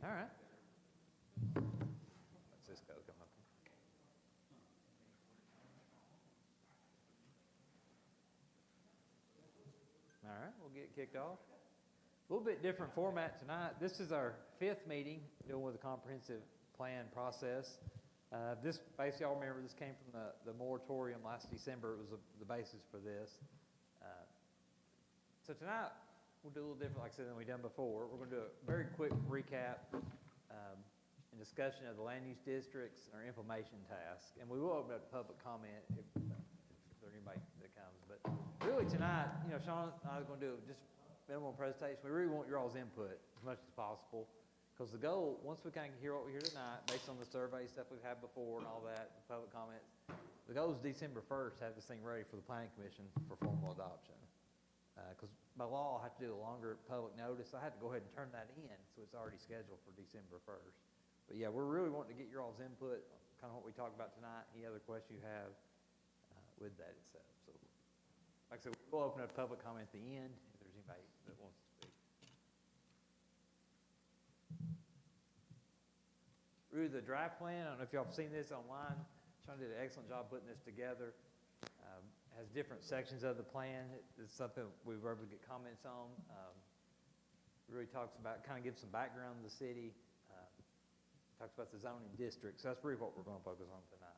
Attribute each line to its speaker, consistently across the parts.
Speaker 1: All right. Let's just go. Come up. All right, we'll get kicked off. A little bit different format tonight. This is our 5th meeting dealing with the comprehensive plan process. This, basically, y'all remember this came from the moratorium last December. It was the basis for this. So tonight, we'll do a little different, like I said, than we've done before. We're going to do a very quick recap and discussion of the land use districts and our implementation task. And we will open up to public comment if there's anybody that comes. But really tonight, Sean and I are going to do just minimal presentation. We really want your all's input as much as possible. Because the goal, once we kind of hear what we hear tonight, based on the survey stuff we've had before and all that, the public comments, the goal is December 1st to have this thing ready for the Planning Commission for formal adoption. Because by law, I have to do a longer public notice. I had to go ahead and turn that in, so it's already scheduled for December 1st. But yeah, we're really wanting to get your all's input, kind of what we talked about tonight, any other questions you have with that itself. So, like I said, we'll open up public comment at the end if there's anybody that wants to speak. Really, the draft plan, I don't know if y'all have seen this online. Sean did an excellent job putting this together. Has different sections of the plan. It's something we were able to get comments on. Really talks about, kind of gives some background to the city. Talks about the zoning districts. So that's really what we're going to focus on tonight.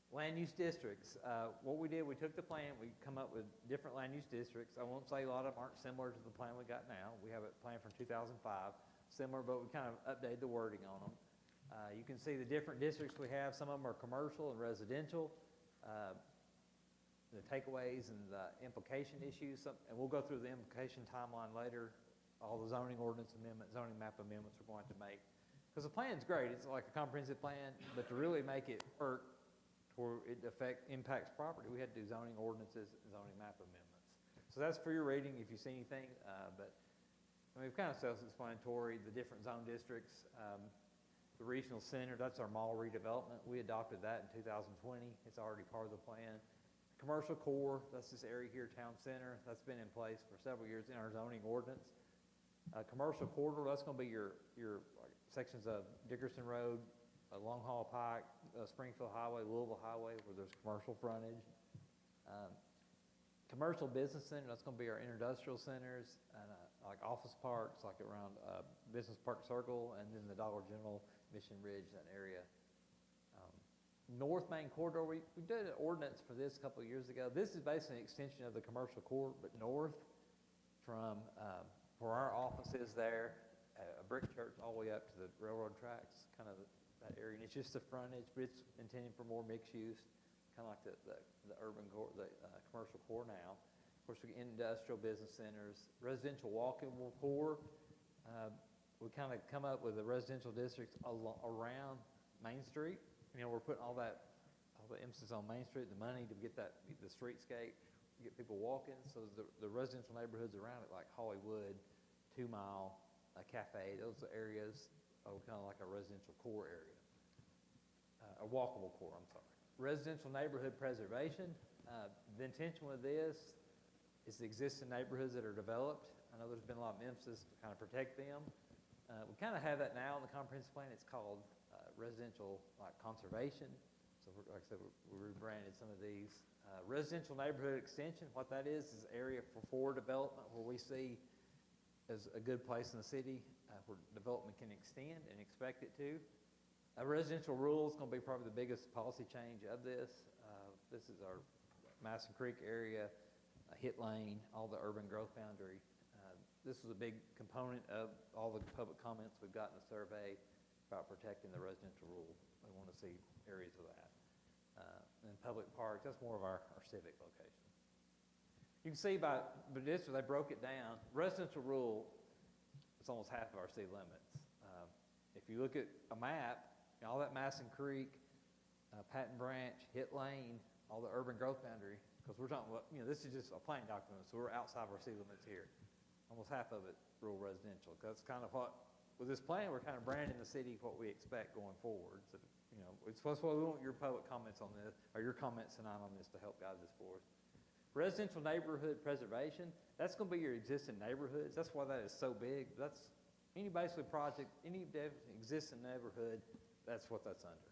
Speaker 1: Land use districts. What we did, we took the plan, we come up with different land use districts. I won't say a lot of them aren't similar to the plan we got now. We have a plan from 2005, similar, but we kind of updated the wording on them. You can see the different districts we have. Some of them are commercial and residential. The takeaways and the implication issues, and we'll go through the implication timeline later, all the zoning ordinance amendments, zoning map amendments we're going to make. Because the plan's great, it's like a comprehensive plan, but to really make it work to where it impacts property, we had to do zoning ordinances and zoning map amendments. So that's for your reading if you see anything, but I mean, it's kind of self-explanatory, the different zone districts. The regional center, that's our mall redevelopment. We adopted that in 2020. It's already part of the plan. Commercial core, that's this area here, town center. That's been in place for several years in our zoning ordinance. Commercial corridor, that's going to be your sections of Dickerson Road, Long Haul Pike, Springfield Highway, Louisville Highway, where there's commercial frontage. Commercial business center, that's going to be our industrial centers and like office parks, like around Business Park Circle, and then the Dollar General, Mission Ridge, that area. North Main Corridor, we did an ordinance for this a couple of years ago. This is basically an extension of the commercial core, but north from where our office is there, a brick church all the way up to the railroad tracks, kind of that area. And it's just the frontage, but it's intended for more mixed use, kind of like the urban core, the commercial core now. Of course, we get industrial business centers, residential walkable core. We kind of come up with a residential district around Main Street. We're putting all the emphasis on Main Street, the money to get the streetscape, get people walking. So the residential neighborhoods around it, like Hollywood, 2 Mile, a cafe, those areas are kind of like a residential core area, a walkable core, I'm sorry. Residential neighborhood preservation. The intention with this is the existing neighborhoods that are developed. I know there's been a lot of emphasis to kind of protect them. We kind of have that now in the comprehensive plan. It's called residential conservation. So like I said, we rebranded some of these. Residential neighborhood extension, what that is area for forward development where we see as a good place in the city where development can extend and expect it to. Residential rules is going to be probably the biggest policy change of this. This is our Madison Creek area, Hit Lane, all the urban growth boundary. This was a big component of all the public comments we've got in the survey about protecting the residential rule. We want to see areas of that. And public parks, that's more of our civic location. You can see by this, they broke it down. Residential rule is almost half of our city limits. If you look at a map, all that Madison Creek, Patton Branch, Hit Lane, all the urban growth boundary, because we're talking about, this is just a planning document, so we're outside of our city limits here. Almost half of it rural residential. That's kind of what, with this plan, we're kind of branding the city what we expect going forward. So, it's why we want your public comments on this, or your comments tonight on this to help guide this for us. Residential neighborhood preservation, that's going to be your existing neighborhoods. That's why that is so big. That's Any basically project, any existing neighborhood, that's what that's under.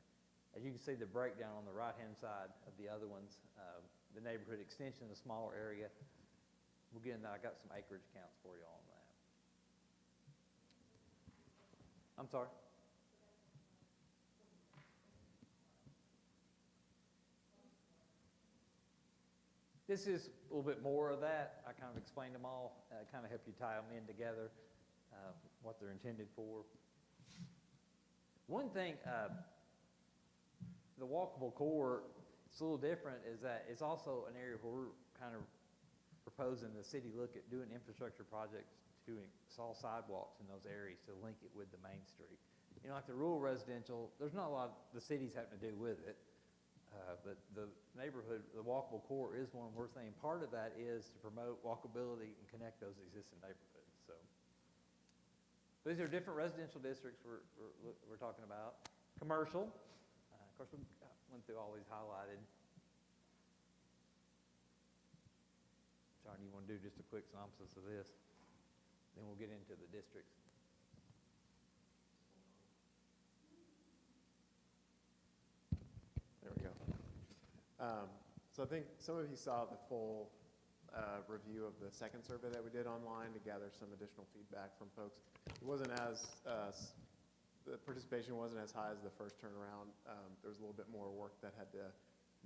Speaker 1: As you can see the breakdown on the right-hand side of the other ones, the neighborhood extension, the smaller area. We'll get in that. I got some acreage counts for you all on that. I'm sorry? This is a little bit more of that. I kind of explained them all, kind of help you tie them in together, what they're intended for. One thing, the walkable core, it's a little different, is that it's also an area where we're kind of proposing the city look at doing infrastructure projects to install sidewalks in those areas to link it with the main street. You know, like the rural residential, there's not a lot the cities having to do with it, but the neighborhood, the walkable core is one we're saying part of that is to promote walkability and connect those existing neighborhoods. So these are different residential districts we're talking about. Commercial, of course, we went through all these highlighted. John, you want to do just a quick synopsis of this? Then we'll get into the districts.
Speaker 2: There we go. So I think some of you saw the full review of the second survey that we did online to gather some additional feedback from folks. It wasn't as, the participation wasn't as high as the first turnaround. There was a little bit more work that had to,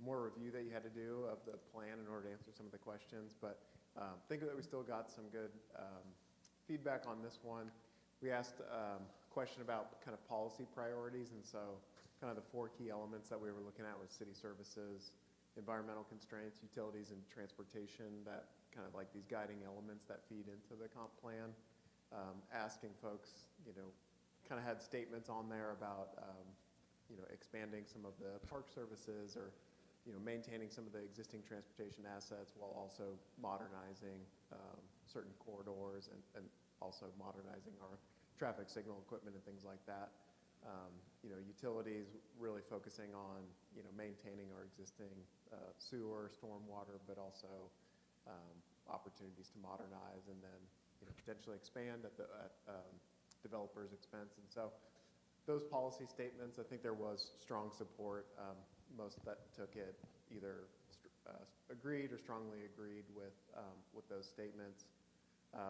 Speaker 2: more review that you had to do of the plan in order to answer some of the questions, but I think that we still got some good feedback on this one. We asked a question about kind of policy priorities, and so kind of the 4 key elements that we were looking at was city services, environmental constraints, utilities, and transportation, that kind of like these guiding elements that feed into the comp plan. Asking folks, you know, kind of had statements on there about, you know, expanding some of the park services or, you know, maintaining some of the existing transportation assets while also modernizing certain corridors and also modernizing our traffic signal equipment and things like that. You know, utilities really focusing on, you know, maintaining our existing sewer, stormwater, but also opportunities to modernize and then, you know, potentially expand at developers' expense. And so those policy statements, I think there was strong support. Most that took it either agreed or strongly agreed with those statements.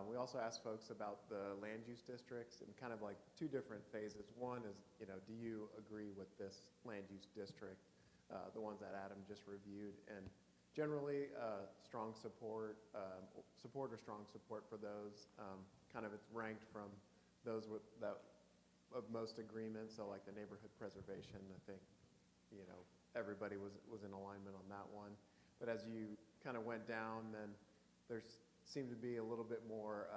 Speaker 2: We also asked folks about the land use districts in kind of like 2 different phases. One is, you know, do you agree with this land use district, the ones that Adam just reviewed? And generally, strong support, support or strong support for those. Kind of it's ranked from those with that of most agreement. So like the neighborhood preservation, I think, you know, everybody was in alignment on that one. But as you kind of went down, then there's seemed to be a little bit more,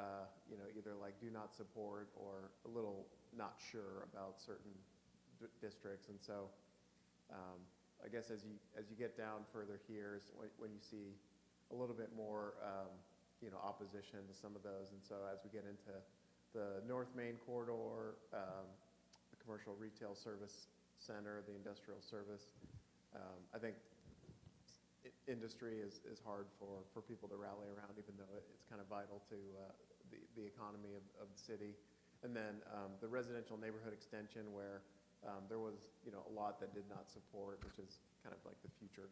Speaker 2: you know, either like do not support or a little not sure about certain districts. And so I guess as you get down further here is when you see a little bit more, you know, opposition to some of those. And so as we get into the North Main corridor, the commercial retail service center, the industrial service, I think industry is hard for people to rally around, even though it's kind of vital to the economy of the city. And then the residential neighborhood extension, where there was, you know, a lot that did not support, which is kind of like the future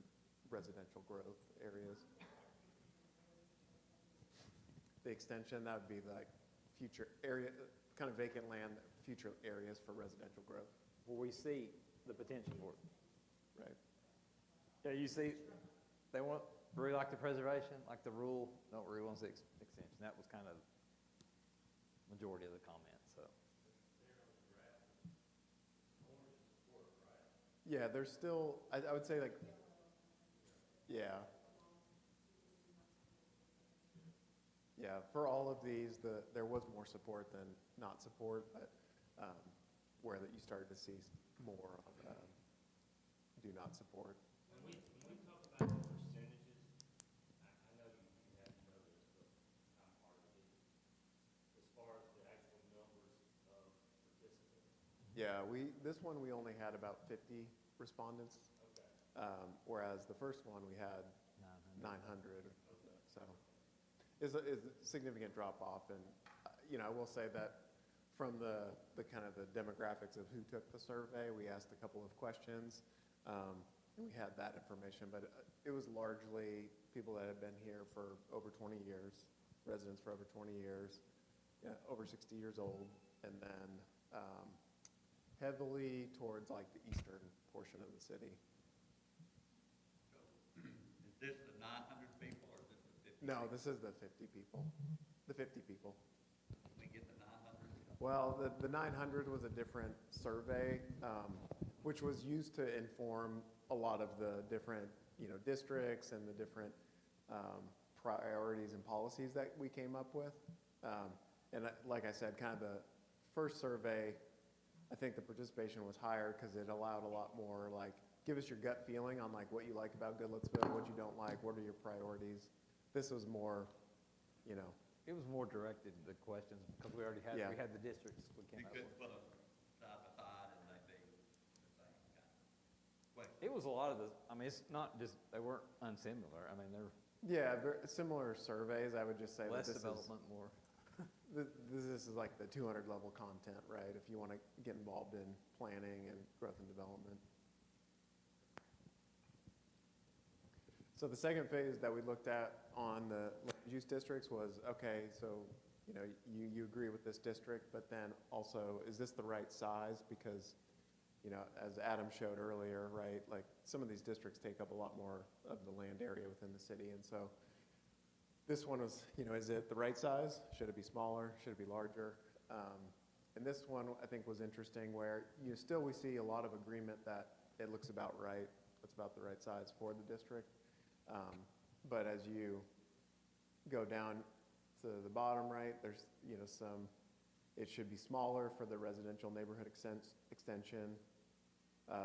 Speaker 2: residential growth areas. The extension, that would be like future area, kind of vacant land, future areas for residential growth.
Speaker 1: Where we see the potential for it.
Speaker 2: Right.
Speaker 1: Yeah, you see, they want, really like the preservation, like the rule, don't really want the extension. That was kind of majority of the comments, so.
Speaker 2: Yeah, there's still, I would say like, yeah. Yeah, for all of these, there was more support than not support, but where that you started to see more do not support.
Speaker 3: When we talk about the percentages, I know you have to know this, but I'm part of it. As far as the actual numbers of participants.
Speaker 2: Yeah, this one we only had about 50 respondents.
Speaker 3: Okay.
Speaker 2: Whereas the first one we had 900.
Speaker 3: Okay.
Speaker 2: So is a significant drop off. And, you know, I will say that from the kind of the demographics of who took the survey, we asked a couple of questions, and we had that information, but it was largely people that had been here for over 20 years, residents for over 20 years, over 60 years old, and then heavily towards like the eastern portion of the city.
Speaker 4: So, is this the 900 people or is this the 50?
Speaker 2: No, this is the 50 people, the 50 people.
Speaker 4: Can we get the 900?
Speaker 2: Well, the 900 was a different survey, which was used to inform a lot of the different, districts and the different priorities and policies that we came up with. Like I said, kind of the first survey, I think the participation was higher because it allowed a lot more, like, give us your gut feeling on like what you like about Goodlettsville, what you don't like, what are your priorities. This was more,
Speaker 1: It was more directed to the questions because we already had,
Speaker 2: Yeah.
Speaker 1: we had the districts we
Speaker 4: You
Speaker 1: came up
Speaker 4: could
Speaker 1: with.
Speaker 4: put them side by side and they'd be the same kind of question.
Speaker 1: It was a lot of the, I mean, it's not just, they weren't unsimilar. I mean, they're
Speaker 2: yeah, very similar surveys. I would just say
Speaker 1: less
Speaker 2: that this
Speaker 1: development, more.
Speaker 2: this is like the 200 level content, right? If you want to get involved in planning and growth and development. So the second phase that we looked at on the land use districts was, okay, so, you agree with this district, but then also, is this the right size? Because, as Adam showed earlier, right, like some of these districts take up a lot more of the land area within the city. And so this one was, is it the right size? Should it be smaller? Should it be larger? And this one I think was interesting where, still we see a lot of agreement that it looks about right. It's about the right size for the district. But as you go down to the bottom right, there's, it should be smaller for the residential neighborhood extension.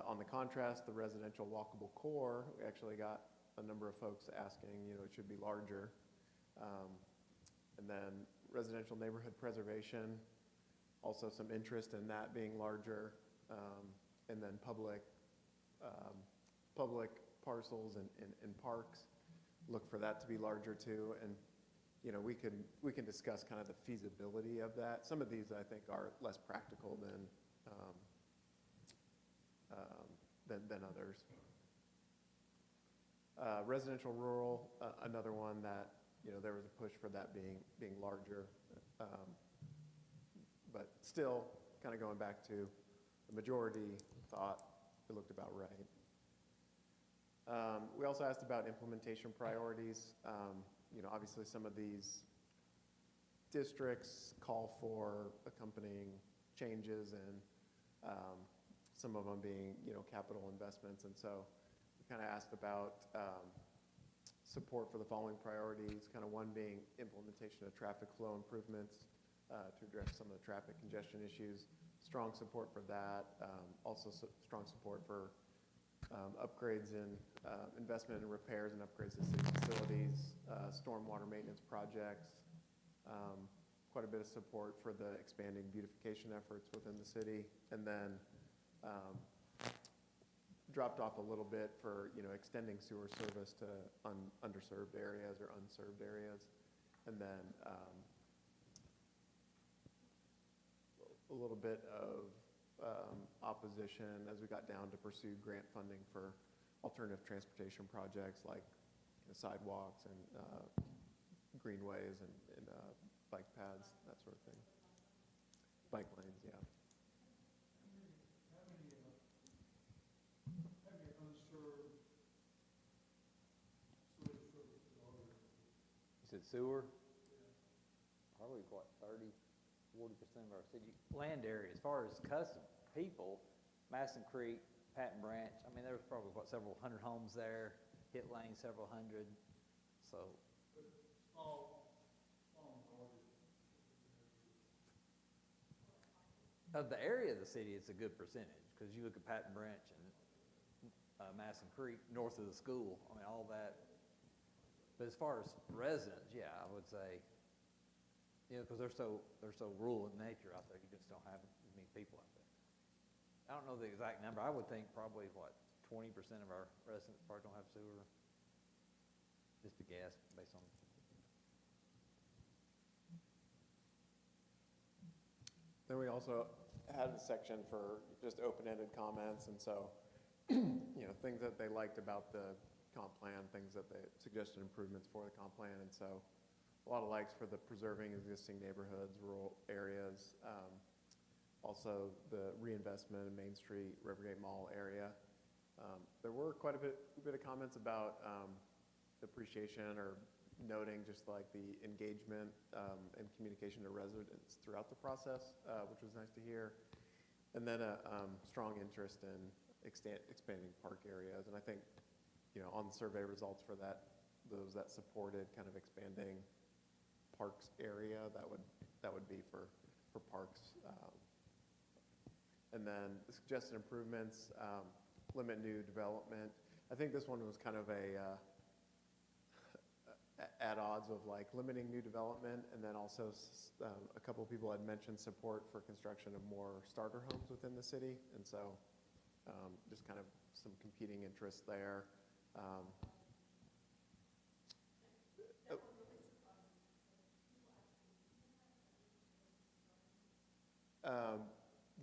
Speaker 2: On the contrast, the residential walkable core, we actually got a number of folks asking, it should be larger. And then residential neighborhood preservation, also some interest in that being larger. And then public parcels and parks, look for that to be larger too. And we can discuss kind of the feasibility of that. Some of these I think are less practical than others. Residential rural, another one that there was a push for that being larger, but still kind of going back to the majority thought it looked about right. We also asked about implementation priorities. Obviously some of these districts call for accompanying changes and some of them being, capital investments. And so we kind of asked about support for the following priorities, kind of one being implementation of traffic flow improvements to address some of the traffic congestion issues. Strong support for that. Also strong support for upgrades and investment in repairs and upgrades to city facilities, stormwater maintenance projects, quite a bit of support for the expanding beautification efforts within the city, and then dropped off a little bit for extending sewer service to underserved areas or unserved areas, and then a little bit of opposition as we got down to pursue grant funding for alternative transportation projects like sidewalks and greenways and bike paths, that sort of thing. Bike lanes, yeah.
Speaker 5: How many unserved sewer services are there?
Speaker 1: You said sewer? Probably what, 40% of our city land area. As far as custom people, Masson Creek, Patton Branch, I mean, there was probably several hundred homes there. Hit Lane, several hundred. So
Speaker 5: But small majority.
Speaker 1: of the area of the city, it's a good percentage because you look at Patton Branch and Masson Creek, north of the school. I mean, all that. But as far as residents, yeah, I would say, because they're so rural in nature out there, you just don't have as many people out there. I don't know the exact number. I would think probably 20% of our residents probably don't have sewer. Just a guess based on.
Speaker 2: Then Then we also had a section for just open-ended comments, and so, you know, things that they liked about the comp plan, things that they suggested improvements for the comp plan, and so a lot of likes for the preserving existing neighborhoods, rural areas, also the reinvestment in Main Street, Rivergate Mall area. There were quite a bit of comments about appreciation or noting just like the engagement and communication to residents throughout the process, which was nice to hear. And then a strong interest in expanding park areas. And I think, you know, on the survey results for that, those that supported kind of expanding parks area, that would be for parks. And then the suggested improvements, limit new development. I think this one was kind of at odds of like limiting new development, and then also a couple of people had mentioned support for construction of more starter homes within the city, and so just kind of some competing interests there.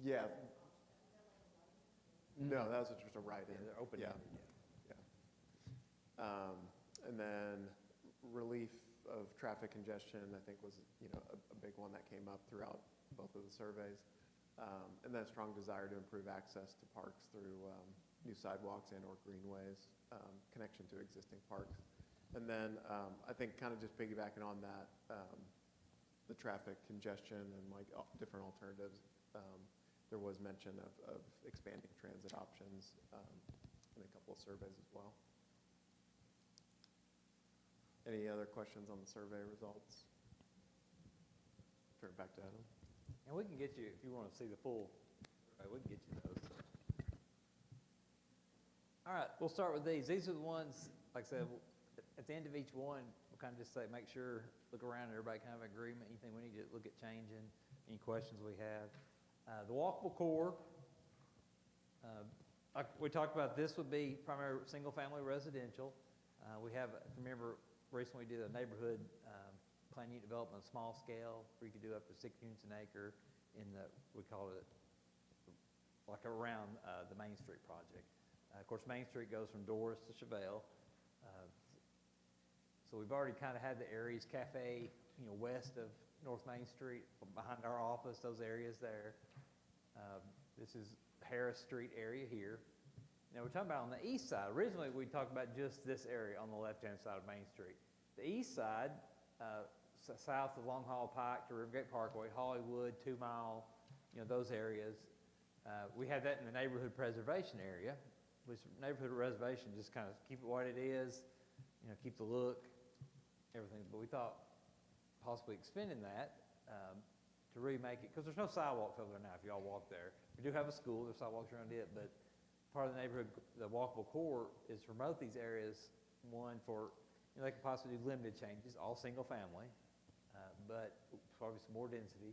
Speaker 2: Yeah. No, that was just a write-in.
Speaker 1: Yeah, they're open.
Speaker 2: Yeah. And then relief of traffic congestion, I think, was, you know, a big one that came up throughout both of the surveys. And then a strong desire to improve access to parks through new sidewalks and or greenways, connection to existing parks. And then I think kind of just piggybacking on that, the traffic congestion and like different alternatives, there was mention of expanding transit options in a couple of surveys as well. Any other questions on the survey results? Turn it back to Adam.
Speaker 1: And we can get you, if you want to see the full, we can get you those. All right, we'll start with these. These are the ones, like I said, at the end of each one, we'll kind of just say, make sure, look around, everybody kind of agreement, anything we need to look at changing, any questions we have. The walkable core, like we talked about, this would be primarily single-family residential. We have, if you remember, recently we did a neighborhood plan unit development, small scale, where you could do up to 6 units an acre in the, we call it like around the Main Street project. Of course, Main Street goes from Doris to Chevelle. So we've already kind of had the Aries Cafe, you know, west of North Main Street, behind our office, those areas there. This is Harris Street area here. Now we're talking about on the east side. Originally we talked about just this area on the left-hand side of Main Street. The east side, south of Long Haul Pike to Rivergate Parkway, Hollywood, 2 Mile, you know, those areas. We had that in the neighborhood preservation area, which neighborhood reservation just kind of keep it what it is, you know, keep the look, everything. But we thought possibly expanding that to really make it, because there's no sidewalks over there now if y'all walk there. We do have a school, there's sidewalks around it, but part of the neighborhood, the walkable core is to promote these areas, one for, you know, they could possibly do limited changes, all single family, but probably some more density,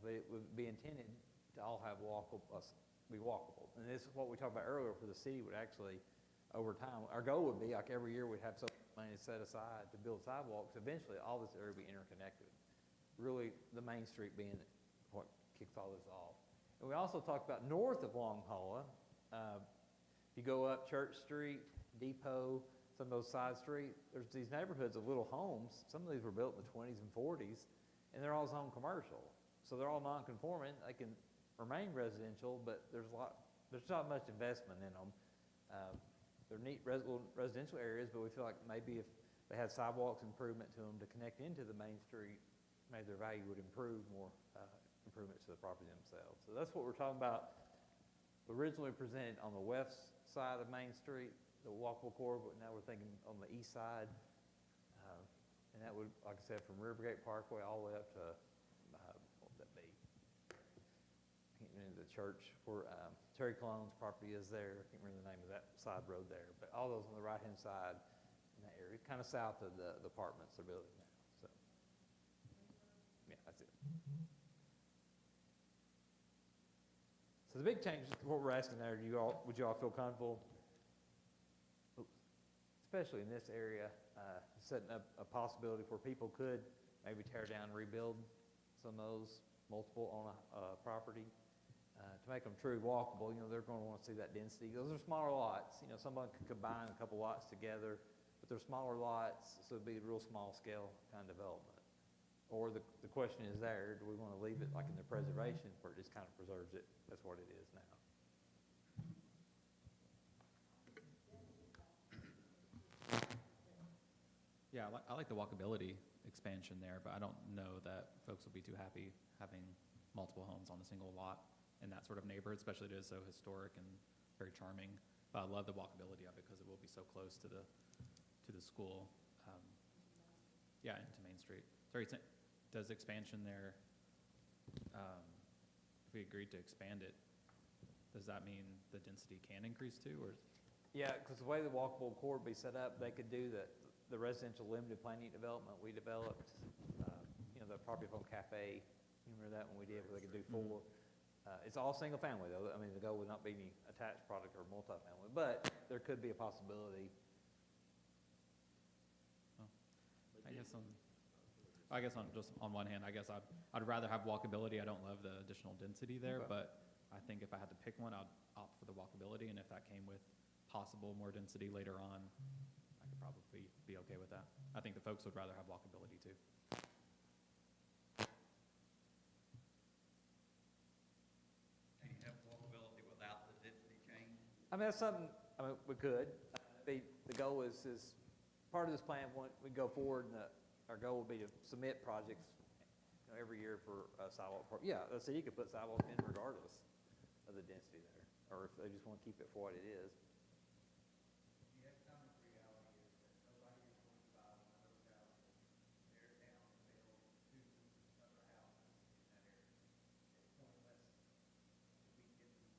Speaker 1: but it would be intended to all have be walkable. And this is what we talked about earlier, for the city would actually, over time, our goal would be like every year we'd have some money set aside to build sidewalks. Eventually, all this area would be interconnected. Really, the Main Street being what kicks all this off. And we also talked about north of Long Haul. If you go up Church Street, Depot, some of those side streets, there's these neighborhoods of little homes. Some of these were built in the 20s and 40s, and they're all zone commercial. So they're all non-conforming. They can remain residential, but there's not much investment in them. They're neat residential areas, but we feel like maybe if they had sidewalks improvement to them to connect into the Main Street, maybe their value would improve, more improvements to the property themselves. So that's what we're talking about. Originally presented on the west side of Main Street, the walkable core, but now we're thinking on the east side. And that would, like I said, from Rivergate Parkway all the way up to, what would that be? I can't remember the church where Terry Cologne's property is there. I can't remember the name of that side road there. But all those on the right-hand side in that area, kind of south of the apartments they're building now. So, yeah, that's it. So the big change, what we're asking there, would you all feel comfortable, especially in this area, setting up a possibility where people could maybe tear down and rebuild some of those multiple on a property, to make them truly walkable, they're gonna wanna see that density. Those are smaller lots, someone could combine a couple lots together, but they're smaller lots, so it'd be a real small scale kind of development. Or the question is there, do we wanna leave it like in the preservation where it just kind of preserves it? That's what it is now.
Speaker 6: Yeah, I like the walkability expansion there, but I don't know that folks will be too happy having multiple homes on a single lot in that sort of neighborhood, especially it is so historic and very charming. But I love the walkability of it because it will be so close to the school. Yeah, into Main Street. Sorry, does expansion there, if we agreed to expand it, does that mean the density can increase too, or?
Speaker 1: Yeah, because the way the walkable core would be set up, they could do the residential limited plan unit development we developed, the property home cafe, you remember that one we did where they could do 4? It's all single family though. I mean, the goal would not be any attached product or multifamily, but there could be a possibility.
Speaker 6: I guess on just on one hand, I guess I'd rather have walkability. I don't love the additional density there,
Speaker 1: Okay.
Speaker 6: but I think if I had to pick one, I'd opt for the walkability, and if that came with possible more density later on, I could probably be okay with that. I think the folks would rather have walkability too.
Speaker 4: And you have walkability without the density change?
Speaker 1: I mean, that's something, we could. The goal is part of this plan, when we go forward, and our goal would be to submit projects every year for sidewalk park. Yeah, so you could put sidewalks in regardless of the density there, or if they just want to keep it for what it is.
Speaker 4: The economic reality is that nobody is going to buy one of those houses, tear it down and build 2 other houses in that area. It's pointless.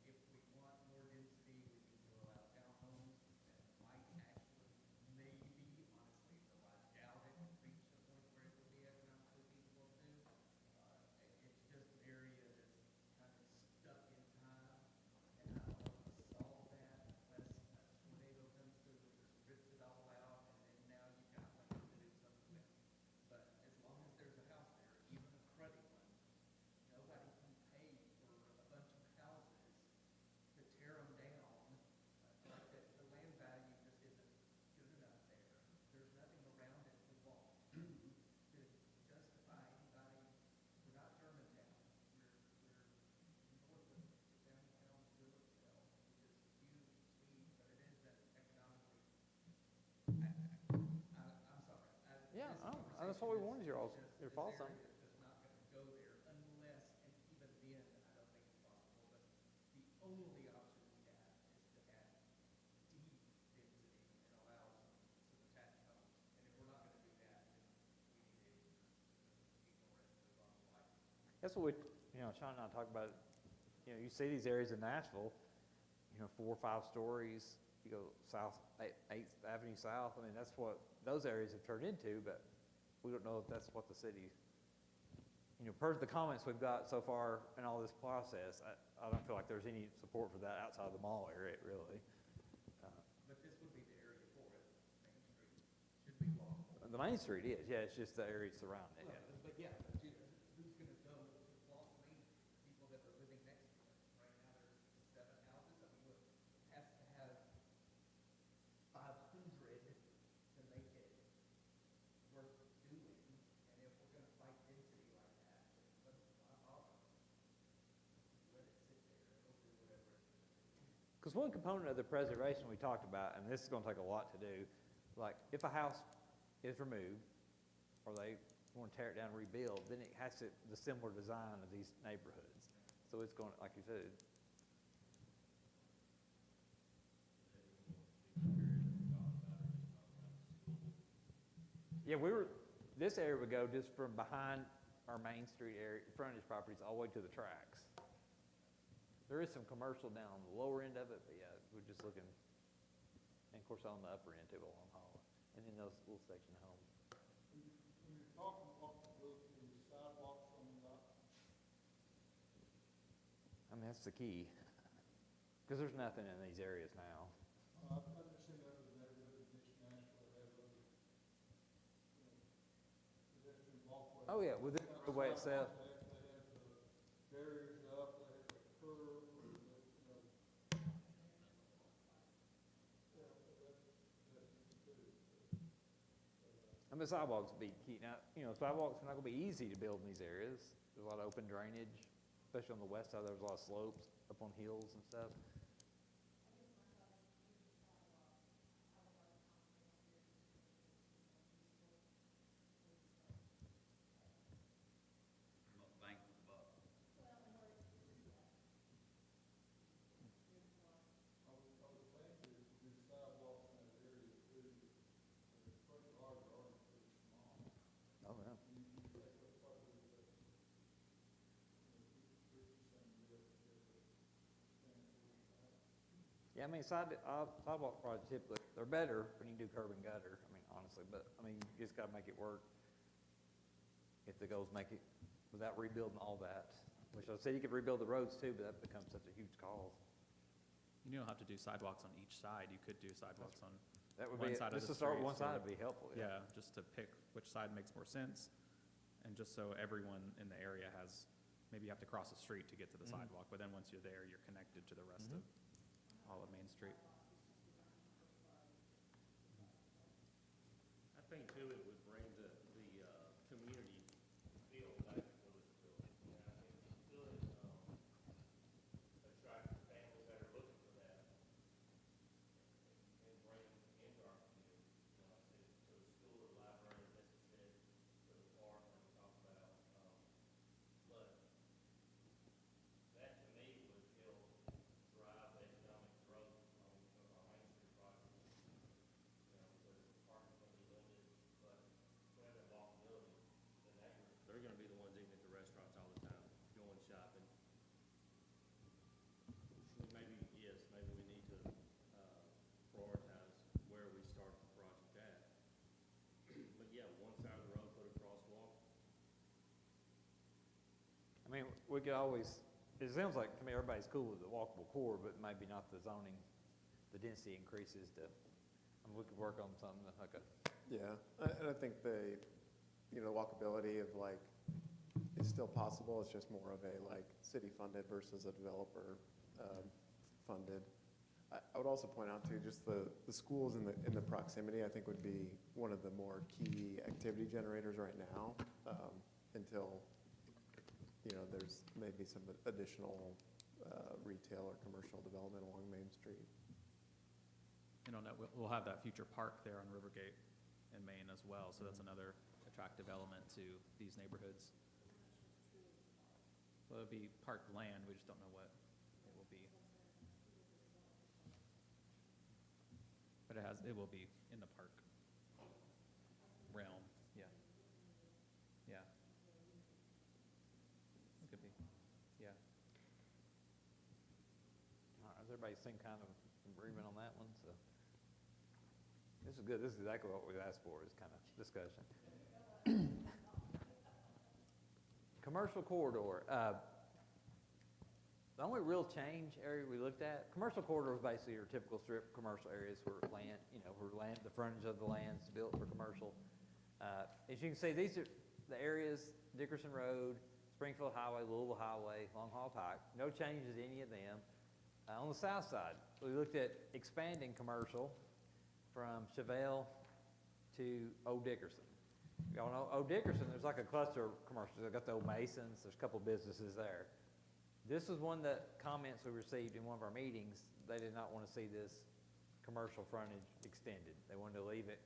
Speaker 4: If we want more density, we need to allow townhomes that might actually, maybe, honestly, though I doubt it, reach the point where it will be economically feasible to. It's just an area that's kind of stuck in time, and I don't want to solve that unless a tornado comes through and just rips it all out, and then now you've got land to do something with. But as long as there's a house there, even a cruddy one, nobody can pay for a bunch of houses to tear them down. Like the land value just isn't good enough there. There's nothing around it to walk to justify anybody. We're not Germantown. We're north of the downtown Goodlettsville, which is huge, sweet, but it isn't economically. I'm sorry.
Speaker 1: Yeah,
Speaker 4: This
Speaker 1: that's what we
Speaker 4: conversation
Speaker 1: wanted
Speaker 4: is-
Speaker 1: your
Speaker 4: is just-
Speaker 1: your
Speaker 4: this
Speaker 1: thoughts on.
Speaker 4: area is just not gonna go there unless, and even then, I don't think it's possible, but the only option we have is to add deep density and allow some attached homes. And if we're not gonna do that, then we need to ignore it and move on to life.
Speaker 1: That's what Sean and I talk about, you see these areas in Nashville, 4 or 5 stories, you go south, 8th Avenue South, I mean, that's what those areas have turned into, but we don't know if that's what the city, per the comments we've got so far in all this process, I don't feel like there's any support for that outside of the mall area, really.
Speaker 4: But this would be the area for it. Main Street should be walkable.
Speaker 1: The Main Street is, yeah, it's just the areas surrounding it,
Speaker 4: Well,
Speaker 1: yeah.
Speaker 4: but yeah, who's gonna go to walk Main Street? People that are living next to it. Right now, there's 7 houses. I mean, it has to have 500 to make it worth doing. And if we're gonna fight density like that, then why bother? Let it sit there. It'll do whatever it's gonna do.
Speaker 1: Because one component of the preservation we talked about, and this is going to take a lot to do, like if a house is removed or they want to tear it down and rebuild, then it has the similar design of these neighborhoods. So it's going, like you said, yeah, this area would go just from behind our Main Street area, frontage properties, all the way to the tracks. There is some commercial down on the lower end of it, but yeah, we're just looking, and of course on the upper end too, along Holland, and then those little section of homes.
Speaker 5: When you're talking walkability, sidewalks on the,
Speaker 1: I mean, that's the key, because there's nothing in these areas now.
Speaker 5: I've never seen other neighborhood in East Nashville have other, pedestrian walkways.
Speaker 1: Oh yeah, within the roadway itself.
Speaker 5: They have the
Speaker 1: I mean, sidewalks would be key. Now, sidewalks are not gonna be easy to build in these areas. There's a lot of open drainage, especially on the west side, there's a lot of slopes up on hills and stuff.
Speaker 3: Bang for the buck.
Speaker 5: I was thinking to do sidewalks in that area too, the front yards are already pretty small.
Speaker 1: Oh, yeah.
Speaker 5: You take up probably the, 50% of the
Speaker 1: Yeah, I mean, sidewalk projects typically, they're better when you do curb and gutter, I mean, honestly, but, I mean, you just gotta make it work. If the goals make it, without rebuilding all that, which I said you could rebuild the roads too, but that becomes such a huge cost.
Speaker 6: You don't have to do sidewalks on each side, you could do sidewalks on,
Speaker 1: That would
Speaker 6: One
Speaker 1: be,
Speaker 6: side of
Speaker 1: just
Speaker 6: the
Speaker 1: to start
Speaker 6: street,
Speaker 1: one side
Speaker 6: so-
Speaker 1: would be helpful,
Speaker 6: yeah, just to pick which side makes more sense. And just so everyone in the area has, maybe you have to cross the street to get to the
Speaker 1: Mhm.
Speaker 6: sidewalk, but then once you're there, you're connected to the rest
Speaker 1: Mhm.
Speaker 6: of all of Main Street.
Speaker 3: I think too, it would bring the community feel back to Goodlettsville. And I think it could, attract families that are looking for that and bring into our community. To the school, the library, as Missy said, to the park that we talked about. But that to me would help drive the economic growth of our Main Street project. Because parking's gonna be limited, but having walkability, the neighbors, they're gonna be the ones eating at the restaurants all the time, going shopping. Maybe, yes, maybe we need to, prioritize where we start the project at. But yeah, one side of the road, put a crosswalk.
Speaker 1: I mean, we could always, it sounds like, to me, everybody's cool with the walkable core, but maybe not the zoning, the density increases to, I mean, we could work on something like a,
Speaker 2: Yeah, and I think walkability of like, is still possible, it's just more of a like city-funded versus a developer funded. I would also point out too, just the schools in the proximity, I think would be one of the more key activity generators right now, until, there's maybe some additional retail or commercial development along Main Street.
Speaker 6: And on that, we'll have that future park there on Rivergate in Maine as well, so that's another attractive element to these neighborhoods. So it'll be park land, we just don't know what it will be. But it will be in the park realm, yeah. Yeah. It could be, yeah.
Speaker 1: all right, is everybody same kind of agreement on that one, so. This is good, this is exactly what we asked for, is kind of discussion. Commercial corridor, the only real change area we looked at, commercial corridor is basically your typical strip commercial areas where land, the frontage of the land's built for commercial. As you can see, these are the areas, Dickerson Road, Springfield Highway, Louisville Highway, Long Haul Pike, no changes to any of them. On the south side, we looked at expanding commercial from Chevelle to Old Dickerson. Y'all know Old Dickerson, there's like a cluster of commercials. They've got the old Masons, there's a couple businesses there. This is one of the comments we received in one of our meetings. They did not want to see this commercial frontage extended. They wanted to leave it.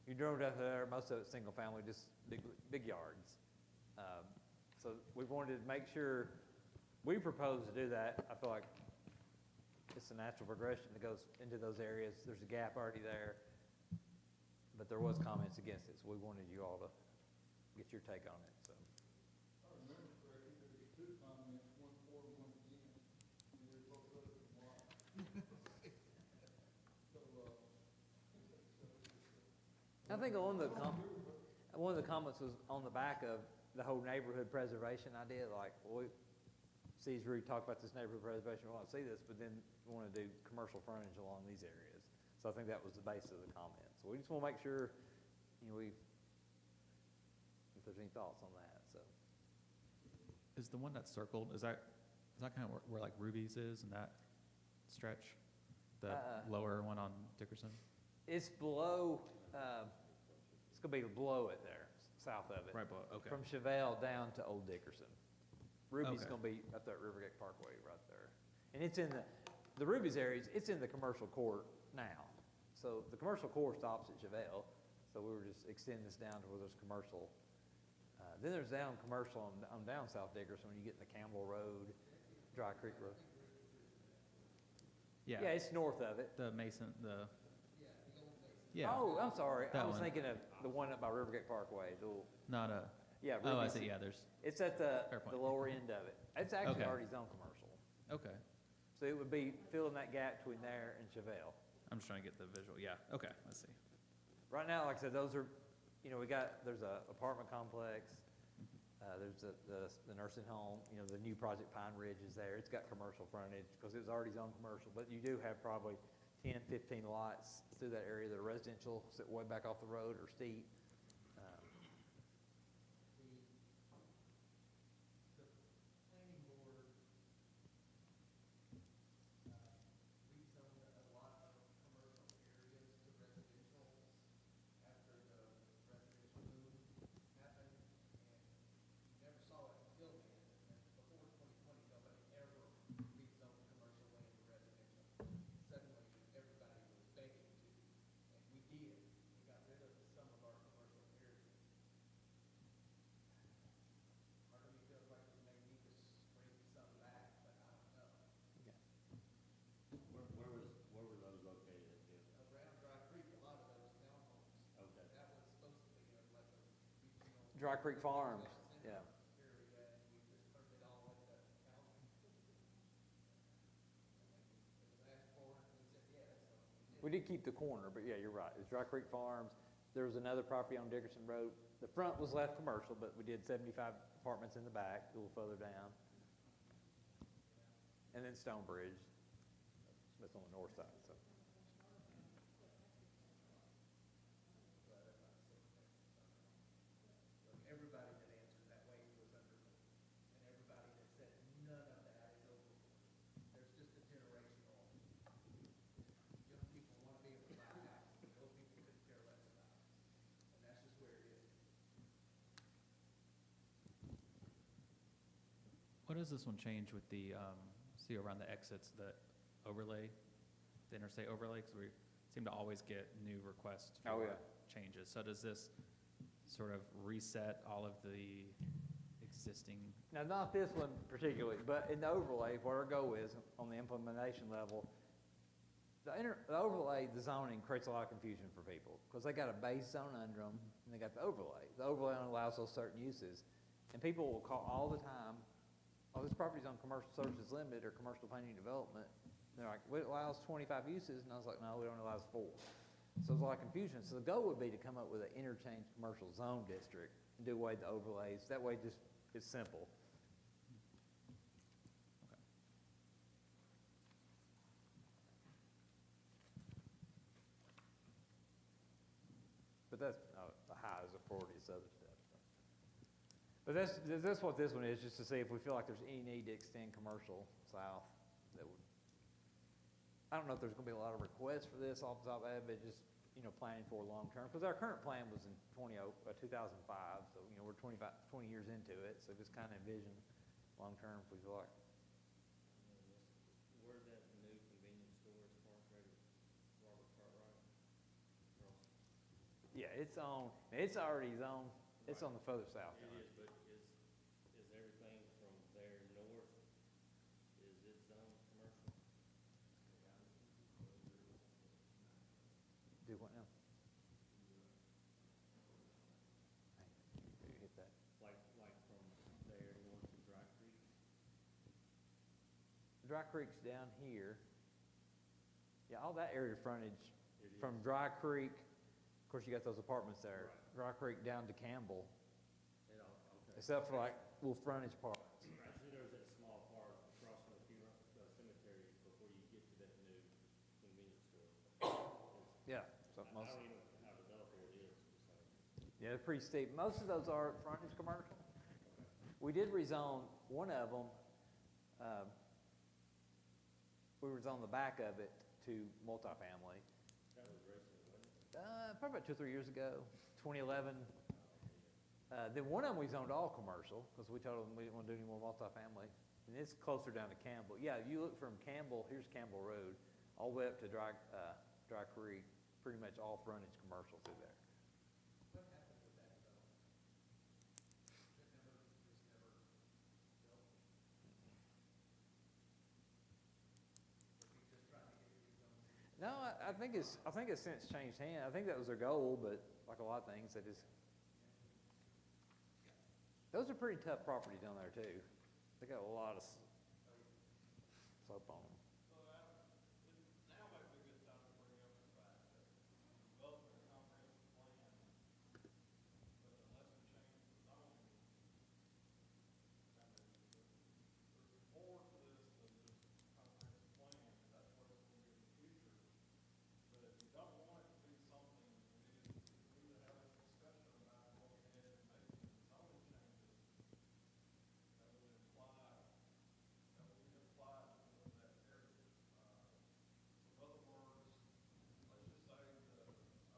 Speaker 1: You drove down there, most of it's single family, just big yards. So we wanted to make sure, we proposed to do that. I feel like it's a natural progression that goes into those areas. There's a gap already there, but there was comments against it, so we wanted you all to get your take on it, so.
Speaker 5: I remember correctly, there was 2 comments, one for and one against, and they both put it in white.
Speaker 1: I think one of the comments was on the back of the whole neighborhood preservation idea, like, well, Steve's really talked about this neighborhood preservation, we want to see this, but then we want to do commercial frontage along these areas. So I think that was the basis of the comment. So we just want to make sure, if there's any thoughts on that, so.
Speaker 6: Is the one that's circled, is that kind of where like Ruby's is in that stretch? The lower one on Dickerson?
Speaker 1: It's below, It's gonna be below it there, south of it.
Speaker 6: Right below, okay.
Speaker 1: From Chevelle down to Old Dickerson. Ruby's
Speaker 6: Okay.
Speaker 1: gonna be up there at Rivergate Parkway right there. And it's in the Ruby's area, it's in the commercial court now. So the commercial core stops at Chevelle, so we were just extending this down to where there's commercial. Then there's down commercial on down South Dickerson when you get in the Campbell Road, Dry Creek Road.
Speaker 6: Yeah,
Speaker 1: Yeah, it's north of it.
Speaker 6: the Mason, yeah,
Speaker 1: Oh, I'm sorry, I
Speaker 6: That
Speaker 1: was
Speaker 6: one.
Speaker 1: thinking of the one up by Rivergate Parkway, the little,
Speaker 6: not a,
Speaker 1: yeah.
Speaker 6: oh, I
Speaker 1: Ruby's-
Speaker 6: see, yeah, there's,
Speaker 1: It's at the
Speaker 6: Fair point.
Speaker 1: lower end of it. It's actually
Speaker 6: Okay.
Speaker 1: already zone commercial.
Speaker 6: okay.
Speaker 1: So it would be filling that gap between there and Chevelle.
Speaker 6: I'm just trying to get the visual, yeah, okay, let's see.
Speaker 1: Right now, like I said, those are, there's a apartment complex, there's the nursing home, the new Project Pine Ridge is there. It's got commercial frontage because it was already zone commercial, but you do have probably 10, 15 lots through that area that are residential, sit way back off the road or steep.
Speaker 4: The planning board, rezoned a lot of commercial areas to residential after the residential boom happened, and you never saw it until then. And before 2020, nobody ever rezoned commercial land to residential. Suddenly, everybody was begging to, and we did. We got rid of some of our commercial areas. Part of me feels like we may need to bring some back, but I don't know.
Speaker 3: Where were those located at, Jim?
Speaker 4: Around Dry Creek, a lot of those townhomes,
Speaker 3: Okay.
Speaker 4: that was supposed to be like a regional.
Speaker 1: Dry Creek Farms, yeah.
Speaker 4: Area, and we just turned it all into housing. And it was asked for, and we said yes, so we did.
Speaker 1: We did keep the corner, but yeah, you're right. It's Dry Creek Farms. There was another property on Dickerson Road. The front was left commercial, but we did 75 apartments in the back, a little further down. And then Stonebridge, that's on the north side, so.
Speaker 4: But everybody that answered that way was under, and everybody that said none of that is over. There's just a generational, young people want to be able to buy a house, and old people couldn't care less about it. And that's just where it is.
Speaker 6: What does this one change with the, see around the exits, the overlay, the interstate overlay? Because we seem to always get new requests
Speaker 1: Oh,
Speaker 6: for
Speaker 1: yeah.
Speaker 6: changes. So does this sort of reset all of the existing?
Speaker 1: Now, not this one particularly, but in the overlay, where our goal is on the implementation level, the overlay, the zoning creates a lot of confusion for people because they got a base zone under them and they got the overlay. The overlay only allows those certain uses. And people will call all the time, oh, this property's on commercial services limited or commercial planning and development. And they're like, well, it allows 25 uses. And I was like, no, it only allows 4. So there's a lot of confusion. So the goal would be to come up with an interchange commercial zone district and do away with the overlays. That way just it's simple.
Speaker 6: Okay.
Speaker 1: But that's the high as a priority as other stuff. But that's what this one is, just to see if we feel like there's any need to extend commercial south. That would. I don't know if there's going to be a lot of requests for this off the top of it, but just planning for long term, because our current plan was in 2005, so we're 20 years into it, so just kind of envision long term if we feel like.
Speaker 3: Where's that new convenience store is parked, right at Robert Cartwright?
Speaker 1: Yeah, it's already zoned, it's on the further south.
Speaker 3: It is, but is everything from there north, is it zone commercial?
Speaker 1: Do what now? You hit that.
Speaker 3: Like from there north to Dry Creek?
Speaker 1: Dry Creek's down here. Yeah, all that area frontage
Speaker 3: It is.
Speaker 1: from Dry Creek, of course you got those apartments there. Dry Creek down to Campbell,
Speaker 3: It all, okay.
Speaker 1: except for like little frontage parts.
Speaker 3: I see there was that small part across from the cemetery before you get to that new convenience store.
Speaker 1: Yeah, so
Speaker 3: I
Speaker 1: most,
Speaker 3: don't even know how developable it is, so.
Speaker 1: yeah, they're pretty steep. Most of those are frontage commercial. We did rezone one of them. We rezoned the back of it to multifamily.
Speaker 3: That was recent, wasn't it?
Speaker 1: Probably about 2 or 3 years ago, 2011. Then one of them we zoned all commercial, because we told them we didn't want to do any more multifamily. And it's closer down to Campbell. Yeah, you look from Campbell, here's Campbell Road, all the way up to Dry Creek, pretty much all frontage commercial through there.
Speaker 4: What happened with that development? It never, just never built? Or we just trying to get it rezoned?
Speaker 1: No, I think it's since changed hands. I think that was their goal, but like a lot of things, they just, those are pretty tough properties down there too. They got a lot of slope on them.
Speaker 3: So now might be a good time to bring up the fact that developing a comprehensive plan, but unless we change the zoning, kind of, there's more to this than just comprehensive plan, and that's what it's gonna be in the future. But if you don't want it to be something, we need to have a discussion about going ahead and making the zoning changes that would apply to that area. So in other words, let's just say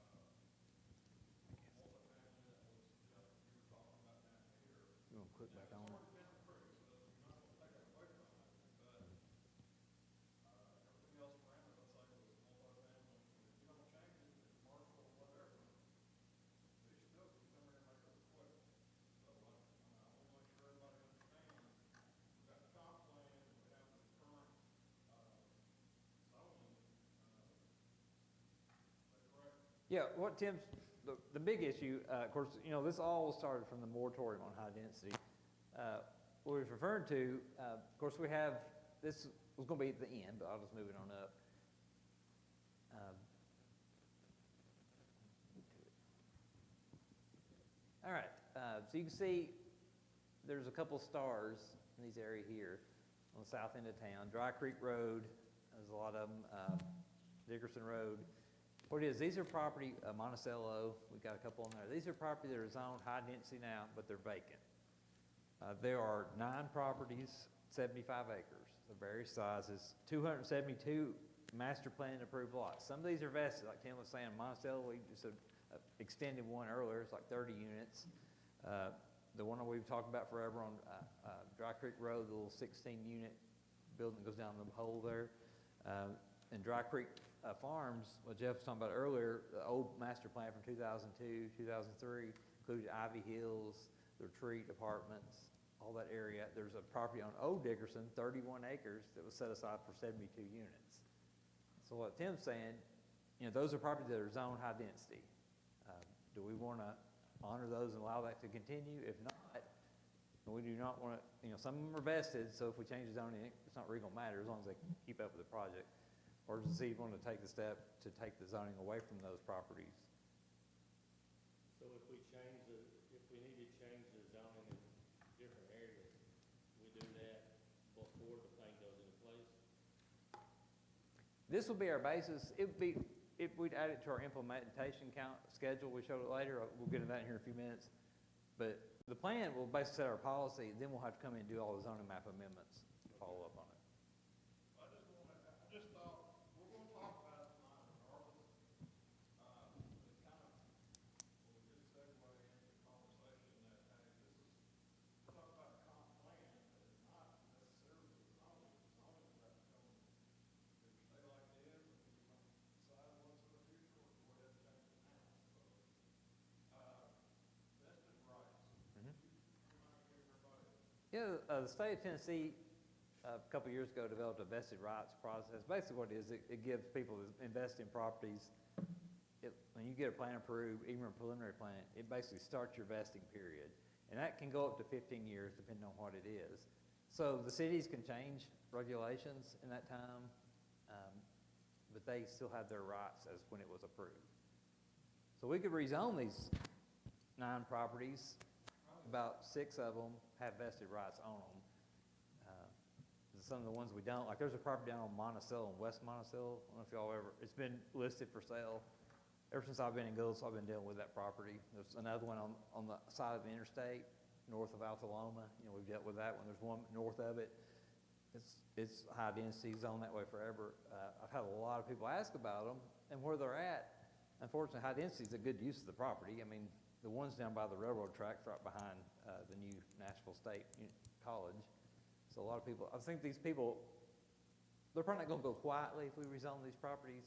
Speaker 3: the, multifamily that was just, you were talking about down here.
Speaker 1: You want to click back on
Speaker 3: It's
Speaker 1: it?
Speaker 3: already been approved, so you're not gonna take it away from it, but, everything else around it, let's say it was multifamily, if you don't change it, it's commercial or whatever, they still can come in and make it quick. So, I wanna make sure everybody understands, we've got the comp plan, we have the current, zoning, is that correct?
Speaker 1: Yeah, what Tim's, the big issue, of course, you know, this all started from the moratorium on high density. What he was referring to, of course, we have, this was gonna be at the end, but I'll just move it on up. All right, so you can see there's a couple stars in these area here on the south end of town. Dry Creek Road, there's a lot of them, Dickerson Road. What it is, these are property, Monticello, we've got a couple on there. These are property that are zoned high density now, but they're vacant. There are 9 properties, 75 acres of various sizes, 272 master plan approved lots. Some of these are vested, like Tim was saying, Monticello, we just extended one earlier, it's like 30 units. The one that we've talked about forever on Dry Creek Road, the little 16-unit building that goes down the hole there. And Dry Creek Farms, what Jeff was talking about earlier, the old master plan from 2002, 2003, included Ivy Hills, the Retreat Apartments, all that area. There's a property on Old Dickerson, 31 acres, that was set aside for 72 units. So what Tim's saying, you know, those are properties that are zoned high density. Do we want to honor those and allow that to continue? If not, we do not want to, you know, some of them are vested, so if we change the zoning, it's not really going to matter as long as they keep up with the project. Or does he want to take the step to take the zoning away from those properties?
Speaker 3: So if we change the, if we need to change the zoning in different areas, we do that before the plan goes into place?
Speaker 1: This will be our basis. It would be, if we'd add it to our implementation schedule, we showed it later, we'll get into that here in a few minutes. But the plan will basically set our policy, then we'll have to come in and do all the zoning map amendments to follow up on it.
Speaker 3: I just thought, we're gonna talk about it tonight regardless. It kind of, was a good segue into the conversation that, hey, this is, we're talking about a comp plan, but it's not necessarily the zoning. The zoning is that becoming, if you stay like it is, if you decide what's in the future, or go ahead and change it now. So, vested rights.
Speaker 1: Mhm.
Speaker 3: Remind everybody.
Speaker 1: Yeah, the state of Tennessee, a couple of years ago, developed a vested rights process. Basically what it is, it gives people that invest in properties, when you get a plan approved, even a preliminary plan, it basically starts your vesting period. And that can go up to 15 years, depending on what it is. So the cities can change regulations in that time, but they still have their rights as when it was approved. So we could rezone these 9 properties. About 6 of them have vested rights on them. Some of the ones we don't, like there's a property down on Monticello, West Monticello. I don't know if y'all ever, it's been listed for sale. Ever since I've been in Goodlettsville, I've been dealing with that property. There's another one on the side of the interstate, north of Altaloma. You know, we've dealt with that one. There's one north of it. It's high density zone that way forever. I've had a lot of people ask about them and where they're at. unfortunately, high density is a good use of the property. I mean, the ones down by the railroad tracks right behind the new Nashville State College. So a lot of people, I think these people, they're probably not going to go quietly if we rezone these properties,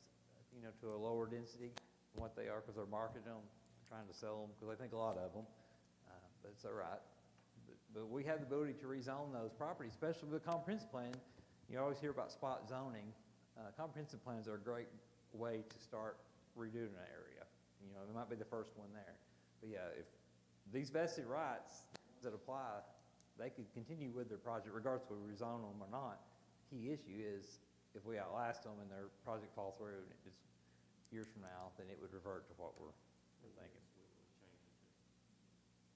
Speaker 1: to a lower density than what they are, because they're marketing them, trying to sell them, because I think a lot of them, but it's all right. But we have the ability to rezone those properties, especially with the comprehensive plan. You always hear about spot zoning. Comprehensive plans are a great way to start redoing an area. It might be the first one there. But yeah, if these vested rights that apply, they could continue with their project regardless of we rezone them or not. Key issue is if we outlast them and their project fall through and it's years from now, then it would revert to what we're thinking.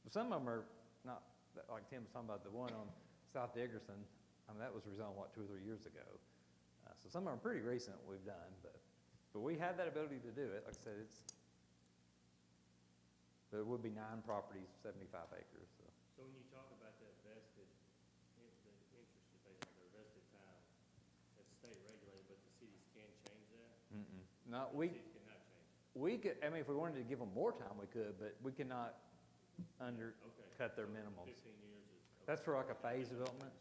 Speaker 1: But some of them are not, like Tim was talking about, the one on South Dickerson, that was rezoned, 2 or 3 years ago. So some of them are pretty recent we've done, but we have that ability to do it. Like I said, there would be 9 properties, 75 acres.
Speaker 3: So when you talk about that vested, the interest that they have, their vested time, that's state regulated, but the cities can change that?
Speaker 1: No,
Speaker 3: The cities cannot change it?
Speaker 1: we could, if we wanted to give them more time, we could, but we cannot undercut their
Speaker 3: So
Speaker 1: minimums.
Speaker 3: 15 years is. Okay.
Speaker 1: That's for like a phase development.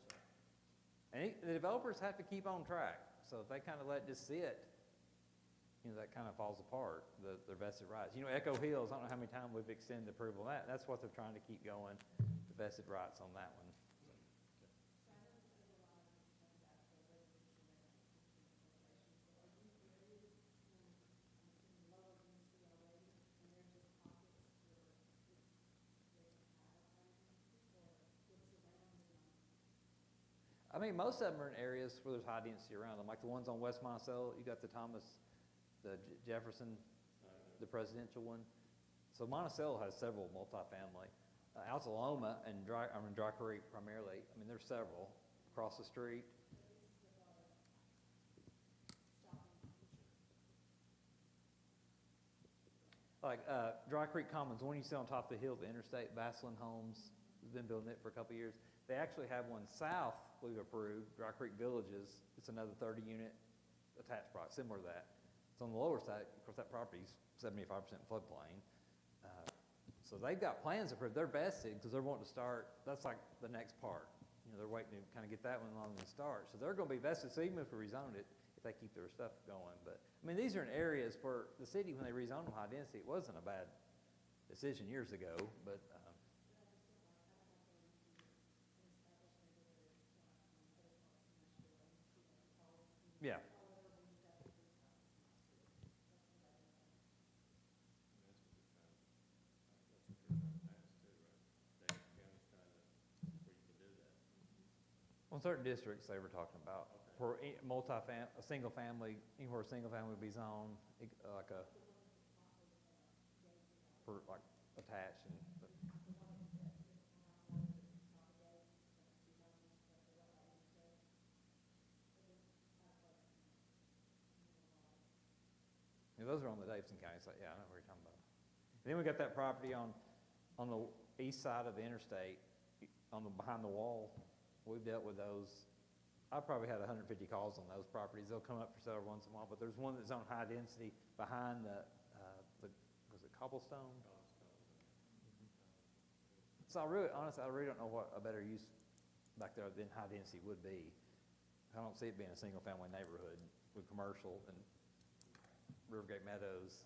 Speaker 1: And the developers have to keep on track. So if they kind of let this sit, that kind of falls apart, their vested rights. Echo Hills, I don't know how many times we've extended approval of that. That's what they're trying to keep going, the vested rights on that one. I mean, most of them are in areas where there's high density around them, like the ones on West Monticello. You got the Jefferson, the presidential one. So Monticello has several multifamily. Altaloma and Dry Creek primarily. I mean, there's several across the street. Like Dry Creek Commons, the one you see on top of the hill, the interstate, Vaseline Homes, has been building it for a couple of years. They actually have one south we've approved, Dry Creek Villages. It's another 30-unit attached product, similar to that. It's on the lower side. Of course, that property's 75% floodplain. So they've got plans approved. They're vested because they're wanting to start. That's like the next part. They're waiting to kind of get that one along and start. So they're going to be vested. So even if we rezoned it, if they keep their stuff going. But I mean, these are in areas where the city, when they rezoned them high density, it wasn't a bad decision years ago. But yeah. On certain districts, they were talking about for a single family, anywhere a single family would be zoned, like attached. Those are on the Davidson County side. Yeah, I know what you're talking about. And then we got that property on the east side of the interstate, behind the wall. We've dealt with those. I probably had 150 calls on those properties. They'll come up for sale once in a while, but there's one that's on high density behind was it Cobblestone? So honestly, I really don't know what a better use back there than high density would be. I don't see it being a single family neighborhood with commercial and Rivergate Meadows,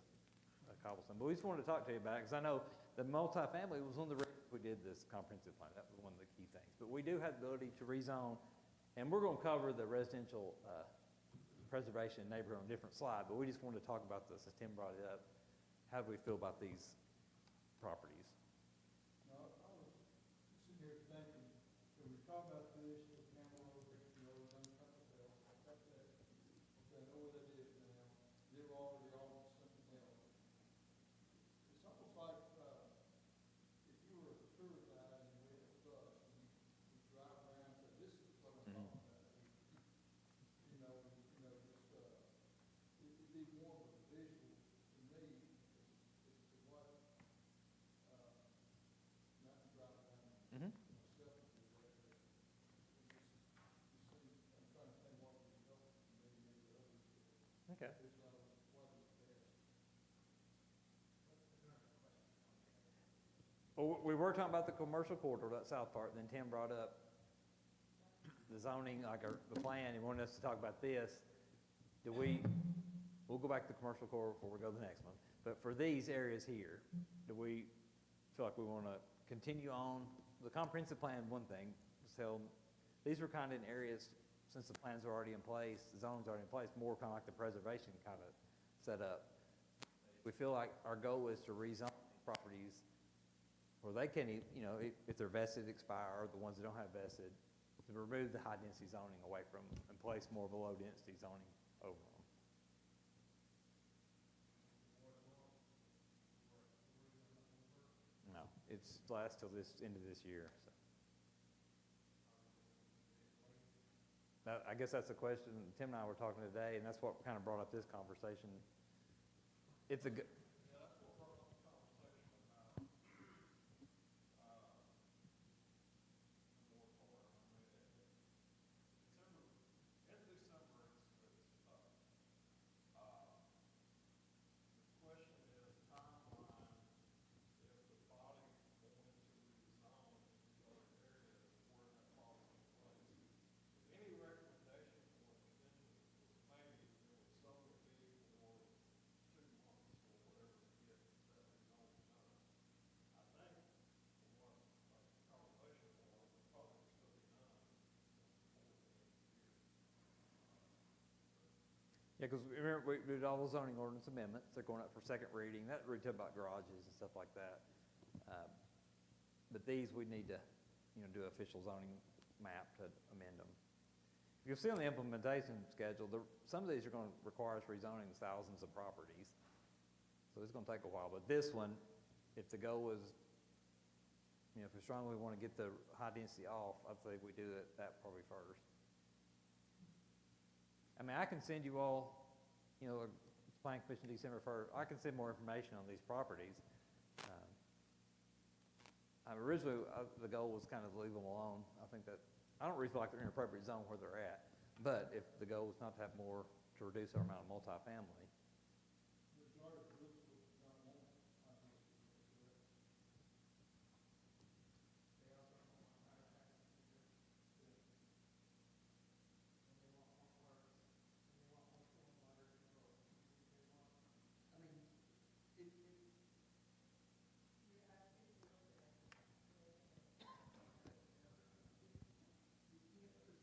Speaker 1: Cobblestone. But we just wanted to talk to you about it because I know the multifamily was one of the reasons we did this comprehensive plan. That was one of the key things. But we do have the ability to rezone, and we're going to cover the residential preservation neighborhood on a different slide, but we just wanted to talk about this as Tim brought it up. How do we feel about these properties?
Speaker 5: Now, I was sitting here thinking, when we talk about this, the Camel Road, Richard Road, Uncompahgre, I got that, okay, I know where that is now. They're already on something else. It's almost like, if you were a tour guide and you went with us, and you drive around and say, this is what I'm talking about. It'd be more of a visual to me as to what, not to drive around
Speaker 1: Mm-hmm.
Speaker 5: myself and do that, but I'm trying to think what would help maybe others.
Speaker 1: Okay.
Speaker 5: It's not what is best.
Speaker 1: Oh, we were talking about the commercial corridor, that south part, then Tim brought up the zoning, like the plan, and wanted us to talk about this. We'll go back to the commercial corridor before we go to the next one. But for these areas here, do we feel like we want to continue on? The comprehensive plan, one thing, so these were kind of in areas, since the plans are already in place, the zoning's already in place, more kind of like the preservation kind of set up. We feel like our goal is to rezone properties where they can, you know, if they're vested, expire, or the ones that don't have vested, to remove the high-density zoning away from them and place more of a low-density zoning over them. No, it's lasts till this, end of this year, so. I guess that's the question Tim and I were talking today, and that's what kind of brought up this conversation. It's a good. Yeah, because remember, we did all those zoning ordinance amendments, they're going up for second reading, that really talked about garages and stuff like that. But these, we need to, you know, do an official zoning map to amend them. You'll see on the implementation schedule, some of these are going to require us rezoning thousands of properties. So it's going to take a while, but this one, if the goal is, you know, if we strongly want to get the high density off, I'd say we do that probably first. I mean, I can send you all, you know, Planning Commission December 1st, I can send more information on these properties. Originally, the goal was kind of leave them alone. I think that, I don't really feel like they're in an appropriate zone where they're at. But if the goal is not to have more, to reduce our amount of multifamily.
Speaker 5: Majority of Goodlettsville does not want high-density, correct?
Speaker 4: They also don't want higher taxes either. And they want more parks, and they want more stormwater control. They want, I mean, it.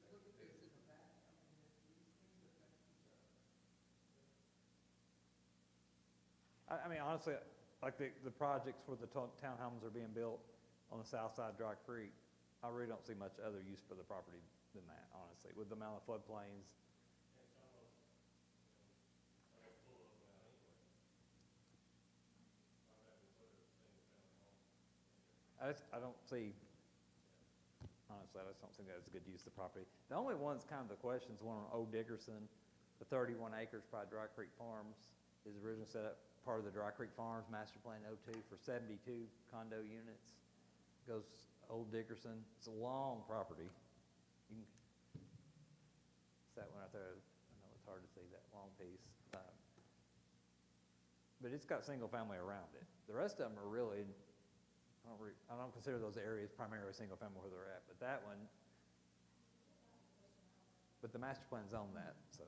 Speaker 4: Look at this in the back, I mean, these things affect each other.
Speaker 1: I mean, honestly, like the projects where the townhomes are being built on the south side of Dry Creek, I really don't see much other use for the property than that, honestly, with the amount of floodplains. I don't see, honestly, I just don't think that's a good use of the property. The only one's kind of the questions, one on Old Dickerson, the 31 acres by Dry Creek Farms is originally set up part of the Dry Creek Farms Master Plan 02 for 72 condo units. Goes Old Dickerson, it's a long property. You can, it's that one right there, I know it's hard to see that long piece. But it's got single family around it. The rest of them are really, I don't consider those areas primarily single family where they're at, but that one, but the master plan's on that, so.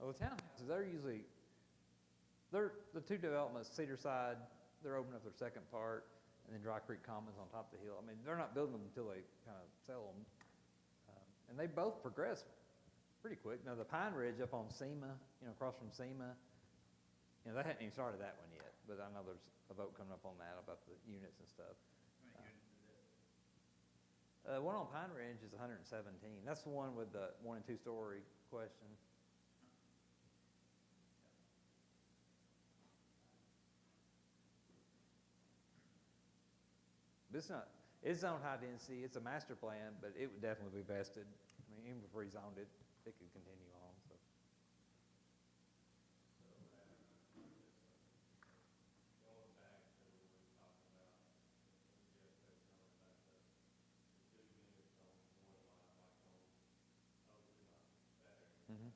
Speaker 1: Well, the townhouses, they're the two developments, Cedar Side, they're opening up their second part, and then Dry Creek Commons on top of the hill. I mean, they're not building them until they kind of sell them. And they both progress pretty quick. Now, the Pine Ridge up on SEMA, you know, across from SEMA, you know, they hadn't even started that one yet, but I know there's a vote coming up on that about the units and stuff.
Speaker 4: How many units is it?
Speaker 1: One on Pine Ridge is 117. That's the one with the 1 and 2 story question. It's not, it's zoned high density, it's a master plan, but it would definitely be vested. I mean, even if we rezoned it, it could continue on, so. Mhm.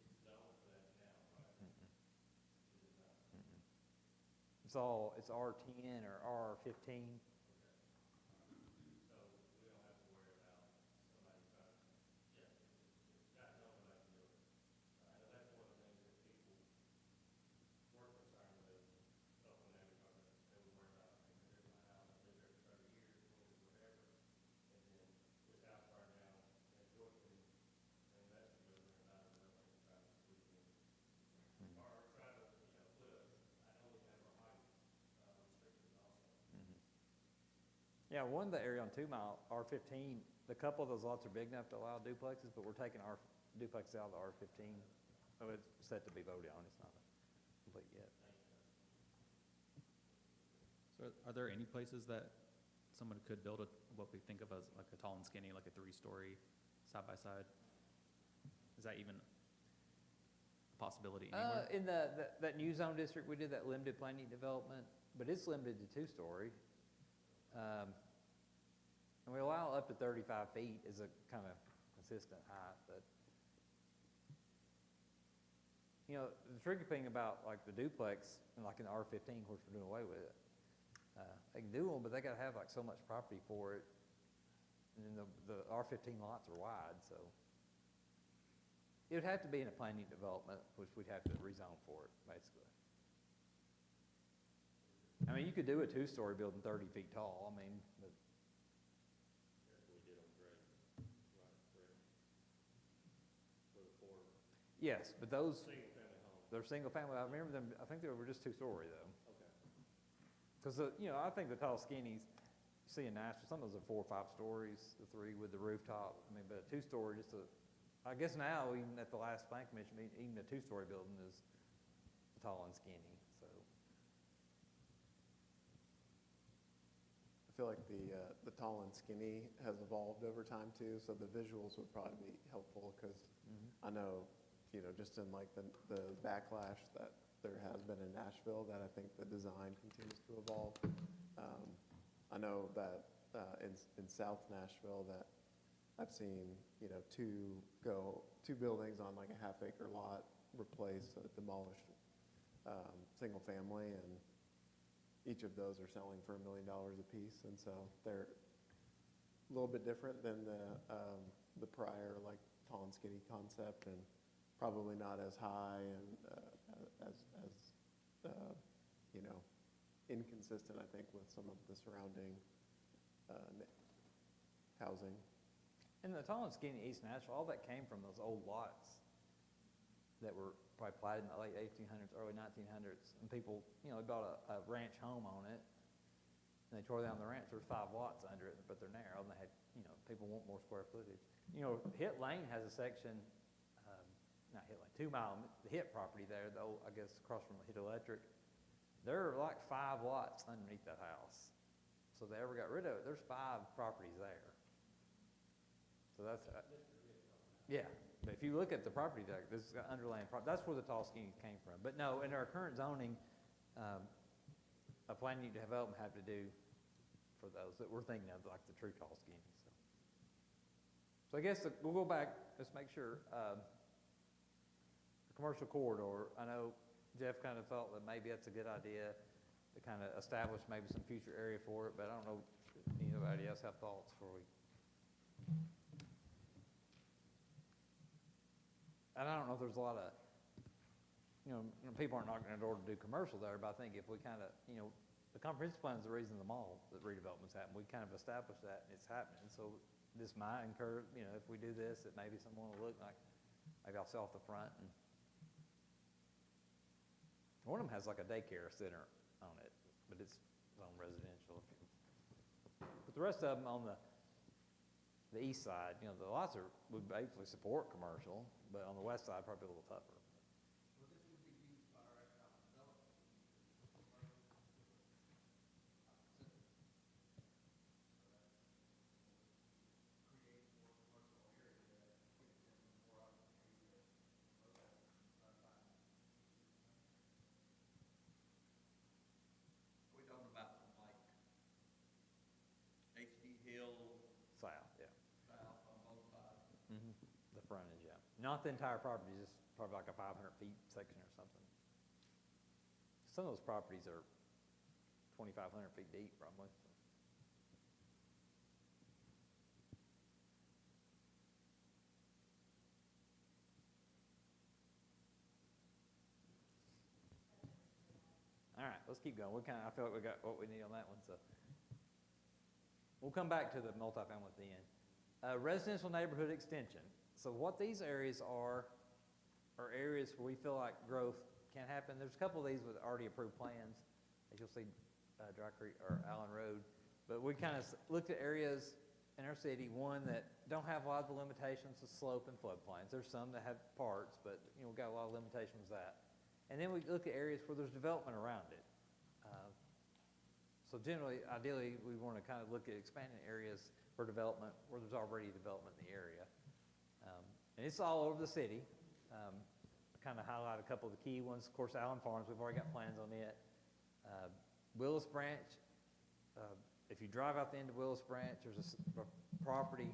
Speaker 3: It's zoned for that now, right?
Speaker 1: Mm-mm.
Speaker 3: Is it not?
Speaker 1: Mm-mm. It's R10 or R15.
Speaker 3: So we don't have to worry about somebody trying to, yeah, it's not zoned, but I can do it. I know that's one of the things that people were concerned with, up when they were talking, they were worried about, hey, here's my house, I lived there for 30 years, 20, whatever, and then this house burned down, and George can, an investor goes there and buys it up, like, try to squeeze in.
Speaker 1: Mhm.
Speaker 3: Or try to, put a, I know we have our height, restrictions also.
Speaker 1: Mhm. Yeah, one of the area on 2 Mile, R15, a couple of those lots are big enough to allow duplexes, but we're taking our duplexes out of the R15. So it's set to be voted on, it's not complete yet.
Speaker 6: So are there any places that someone could build what we think of as like a tall and skinny, like a 3-story side by side? Is that even a possibility anywhere?
Speaker 1: In that new zone district, we did that limited planning development, but it's limited to 2-story. And we allow up to 35 feet as a kind of consistent height, but the tricky thing about like the duplex, and like in the R15, of course, we're doing away with it. They can do them, but they gotta have like so much property for it. And then the R15 lots are wide, so. It would have to be in a planning development, which we'd have to rezone for it, basically. I mean, you could do a 2-story building 30 feet tall, I mean, but.
Speaker 3: That's what we did on Gray, right, Gray? For the 4
Speaker 1: Yes, but those,
Speaker 3: single-family homes.
Speaker 1: they're single family, I remember them, I think they were just 2-story though.
Speaker 3: Okay.
Speaker 1: Because, I think the tall skinnies, you see in Nashville, some of those are 4 or 5 stories, the 3 with the rooftop. I mean, but a 2-story, I guess now, even at the last plan commission meeting, even a 2-story building is tall and skinny, so.
Speaker 2: I feel like the tall and skinny has evolved over time too, so the visuals would probably be helpful, because I know, just in like the backlash that there has been in Nashville, that I think the design continues to evolve. I know that in South Nashville that I've seen, two buildings on like a half-acre lot replace a demolished single family, and each of those are selling for $1 million a piece, and so they're a little bit different than the prior like tall and skinny concept, and probably not as high and as inconsistent, I think, with some of the surrounding housing.
Speaker 1: And the tall and skinny East Nashville, all that came from those old lots that were probably platted in the late 1800s, early 1900s, and people, they bought a ranch home on it, and they tore down the ranch. There's 5 lots under it, but they're narrow, and they had, people want more square footage. Hit Lane has a section, not Hit Lane, 2 Mile, the Hit property there, the old, I guess, across from Hit Electric. There are like 5 lots underneath that house. So they ever got rid of it, there's 5 properties there. So that's, yeah, but if you look at the property there, this is underlying property, that's where the tall skinny came from. But no, in our current zoning, a planning development have to do for those that we're thinking of, like the true tall skinny. So I guess we'll go back, let's make sure. The commercial corridor, I know Jeff kind of thought that maybe that's a good idea to kind of establish maybe some future area for it, but I don't know if anybody else have thoughts before we. And I don't know if there's a lot of, people aren't knocking on the door to do commercial there, but I think if we kind of, the comprehensive plan is the reason the mall, the redevelopment's happening. We kind of established that, and it's happening. So this might encourage, if we do this, that maybe someone will look like, maybe I'll sell off the front. And one of them has like a daycare center on it, but it's on residential. But the rest of them on the east side, the lots would basically support commercial, but on the west side, probably a little tougher.
Speaker 4: Well, this would be used by our economic development. Create more commercial area that gives them more opportunity to promote that. We talking about from like HD Hill
Speaker 1: South, yeah.
Speaker 4: south on both sides.
Speaker 1: Not the entire property, just probably like a 500 feet section or something. Some of those properties are 2,500 feet deep probably. All right, let's keep going. I feel like we got what we need on that one, so. We'll come back to the multifamily at the end. Residential neighborhood extension. So what these areas are areas where we feel like growth can happen. There's a couple of these with already approved plans, as you'll see, Dry Creek or Allen Road. But we kind of looked at areas in our city, one that don't have a lot of the limitations of slope and floodplains. There's some that have parts, but we've got a lot of limitations with that. And then we look at areas where there's development around it. So generally, ideally, we want to kind of look at expanding areas for development where there's already development in the area. And it's all over the city. Kind of highlight a couple of the key ones. Of course, Allen Farms, we've already got plans on it. Willis Branch, if you drive out the end of Willis Branch, there's a property.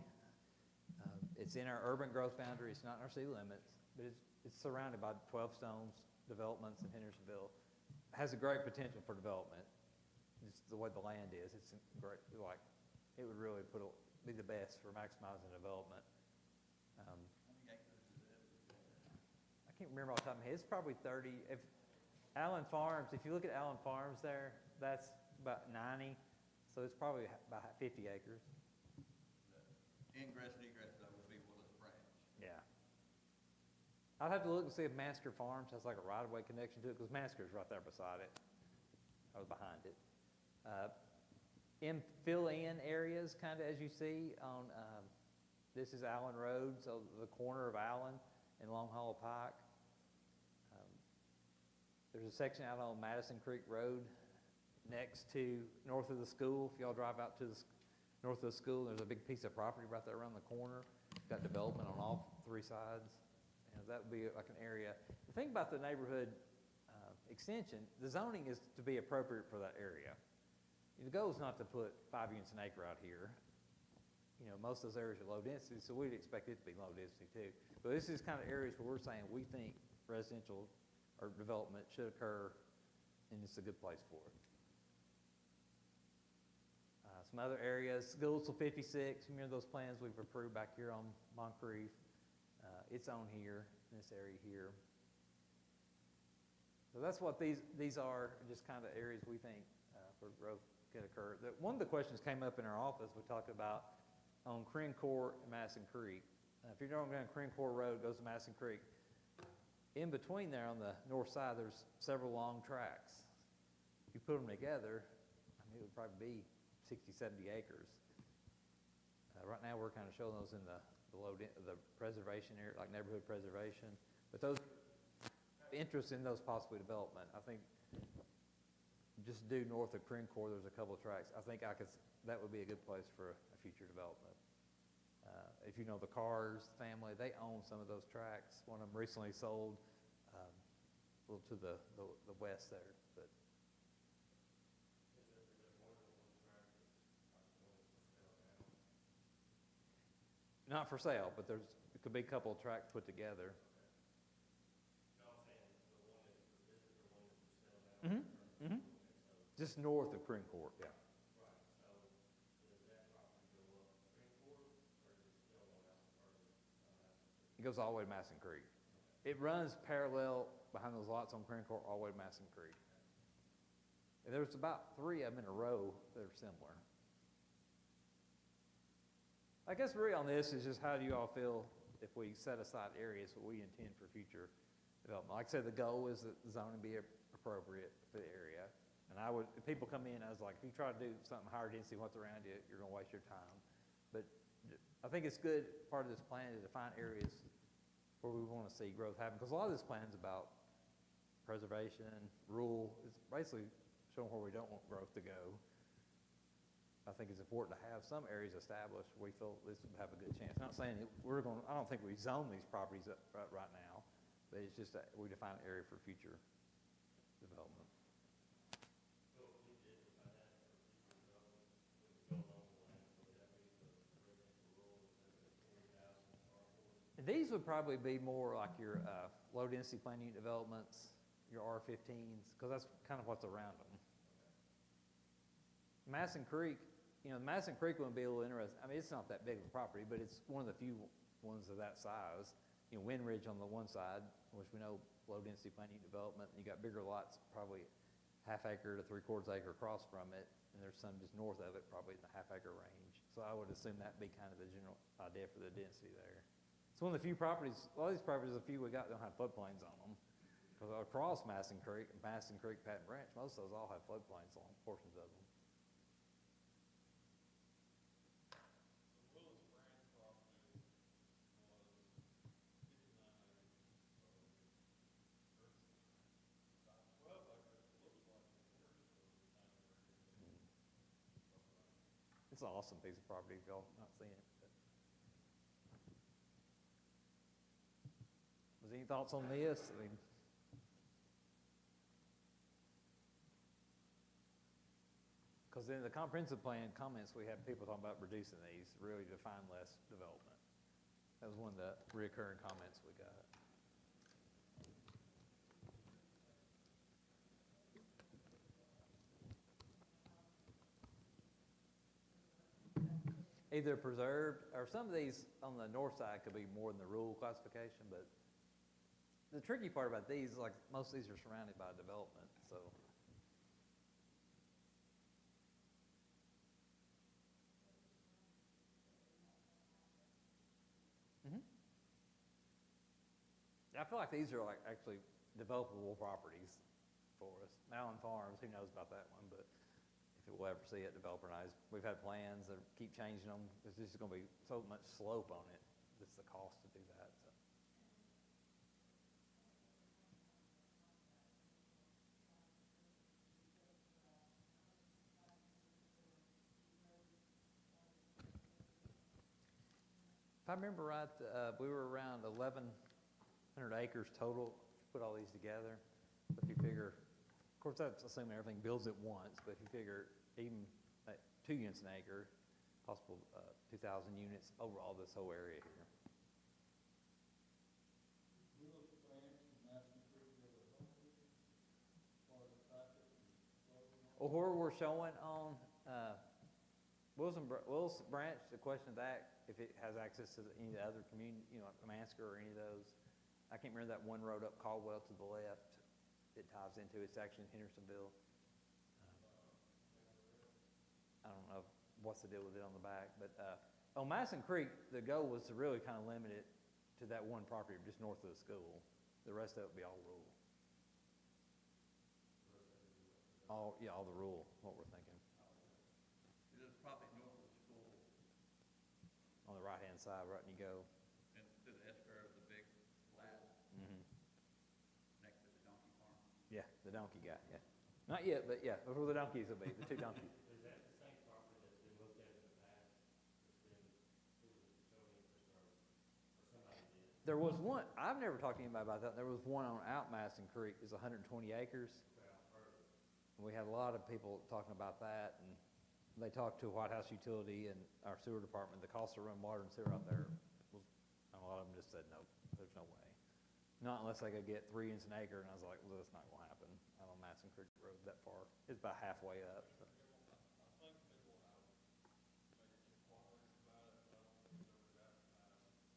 Speaker 1: It's in our urban growth boundary. It's not in our city limits, but it's surrounded by 12 Stones developments in Hendersonville. It has a great potential for development. Just the way the land is, it's great. Like, it would really be the best for maximizing development.
Speaker 4: How many acres is it?
Speaker 1: I can't remember off the top of my head. It's probably 30. If Allen Farms, if you look at Allen Farms there, that's about 90. So it's probably about 50 acres.
Speaker 4: The ingress and egress though would be Willis Branch.
Speaker 1: Yeah. I'd have to look and see if Masker Farms has like a right-of-way connection to it, because Masker's right there beside it, or behind it. Fill-in areas, kind of as you see on, this is Allen Road, so the corner of Allen and Long Hollow Pike. There's a section out on Madison Creek Road north of the school. If y'all drive out to the north of the school, there's a big piece of property right there around the corner. It's got development on all three sides. That would be like an area. The thing about the neighborhood extension, the zoning is to be appropriate for that area. The goal is not to put 5 units an acre out here. Most of those areas are low density, so we'd expect it to be low density too. But this is kind of areas where we're saying we think residential or development should occur, and it's a good place for it. Some other areas, Goodlettsville 56, remember those plans we've approved back here on Moncrief? It's on here, in this area here. So that's what these are, just kind of areas we think for growth could occur. One of the questions came up in our office, we talked about on Crane Court and Madison Creek. If you're going down Crane Court Road, goes to Madison Creek. In between there on the north side, there's several long tracks. If you put them together, it would probably be 60, 70 acres. Right now, we're kind of showing those in the preservation area, like neighborhood preservation. But those interest in those possibly development. I think just due north of Crane Court, there's a couple of tracks. I think that would be a good place for a future development. If you know the Cars family, they own some of those tracks. One of them recently sold a little to the west there. But not for sale, but it could be a couple of tracks put together. Mm-hmm. Mm-hmm. Just north of Crane Court, yeah.
Speaker 3: Right, so does that property go up Crane Court, or is it still on
Speaker 1: It goes all the way to Madison Creek. It runs parallel behind those lots on Crane Court all the way to Madison Creek. And there's about 3 of them in a row that are similar. I guess really on this is just how do you all feel if we set aside areas that we intend for future development? Like I said, the goal is that the zoning be appropriate for the area. And if people come in, I was like, if you try to do something higher density what's around you, you're going to waste your time. But I think it's good, part of this plan is to find areas where we want to see growth happen. Because a lot of this plan is about preservation, rural. It's basically showing where we don't want growth to go. I think it's important to have some areas established where we feel this would have a good chance. Not saying that I don't think we zone these properties up right now, but it's just that we define an area for future development.
Speaker 3: So if we did define that for future development, would it go along the lines, so would that be for residential rural, instead of 40,000 R4?
Speaker 1: These would probably be more like your low-density plan unit developments, your R15s, because that's kind of what's around them. Masson Creek, Masson Creek would be a little interesting. I mean, it's not that big of a property, but it's one of the few ones of that size. Wind Ridge on the one side, which we know low-density plan unit development. You got bigger lots, probably half-acre to three-quarters acre across from it, and there's some just north of it, probably in the half-acre range. So I would assume that'd be kind of the general idea for the density there. It's one of the few properties, a lot of these properties, the few we got don't have floodplains on them. Because across Masson Creek, Patton Branch, most of those all have floodplains on portions of them.
Speaker 3: The Willis Branch property was 59 acres, so about 12 acres, it looks like the commercial kind of area.
Speaker 1: It's an awesome piece of property if y'all not seen it. But. Was any thoughts on this? I mean, because in the comprehensive plan comments, we had people talking about reducing these, really to find less development. That was one of the recurring comments we got. Either preserved, or some of these on the north side could be more than the rural classification, but the tricky part about these, like most of these are surrounded by development, so. I feel like these are like actually developable properties for us. Allen Farms, who knows about that one, but if it will ever see it developerized. We've had plans that keep changing them. There's just going to be so much slope on it. It's the cost to do that. So. If I remember right, we were around 1,100 acres total, put all these together. If you figure, of course that's assuming everything builds at once, but if you figure even 2 units an acre, possible 2,000 units over all this whole area here.
Speaker 5: Willis Branch and Masson Creek, they were helping as far as traffic and flow and all.
Speaker 1: Well, where we're showing on Willis Branch, the question of that, if it has access to any of the other community, like Mansker or any of those. I can't remember that one road up Caldwell to the left it ties into. It's actually in Hendersonville. I don't know what's the deal with it on the back, but on Masson Creek, the goal was to really kind of limit it to that one property just north of the school. The rest of it would be all rural. All the rural, what we're thinking.
Speaker 4: It is probably north of the school
Speaker 1: On the right-hand side, right when you go.
Speaker 4: and to the S-curve, the big flat next to the donkey farm.
Speaker 1: Yeah, the donkey guy, yeah. Not yet, but yeah, that's where the donkeys will be, the 2 donkeys.
Speaker 3: Is that the same property that's been looked at in the past, that's been, it was showing interest or somebody did?
Speaker 1: There was one, I've never talked to anybody about that. There was one on out Masson Creek, it's 120 acres.
Speaker 3: Okay, I've heard of it.
Speaker 1: And we had a lot of people talking about that, and they talked to White House Utility and our sewer department. The cost to run water and sewer out there was, and a lot of them just said, no, there's no way. Not unless they could get 3 units an acre, and I was like, well, that's not gonna happen out on Masson Creek Road that far. It's about halfway up, so.
Speaker 3: I think people have made inquiries about it, but I don't think it's ever gotten past inquiry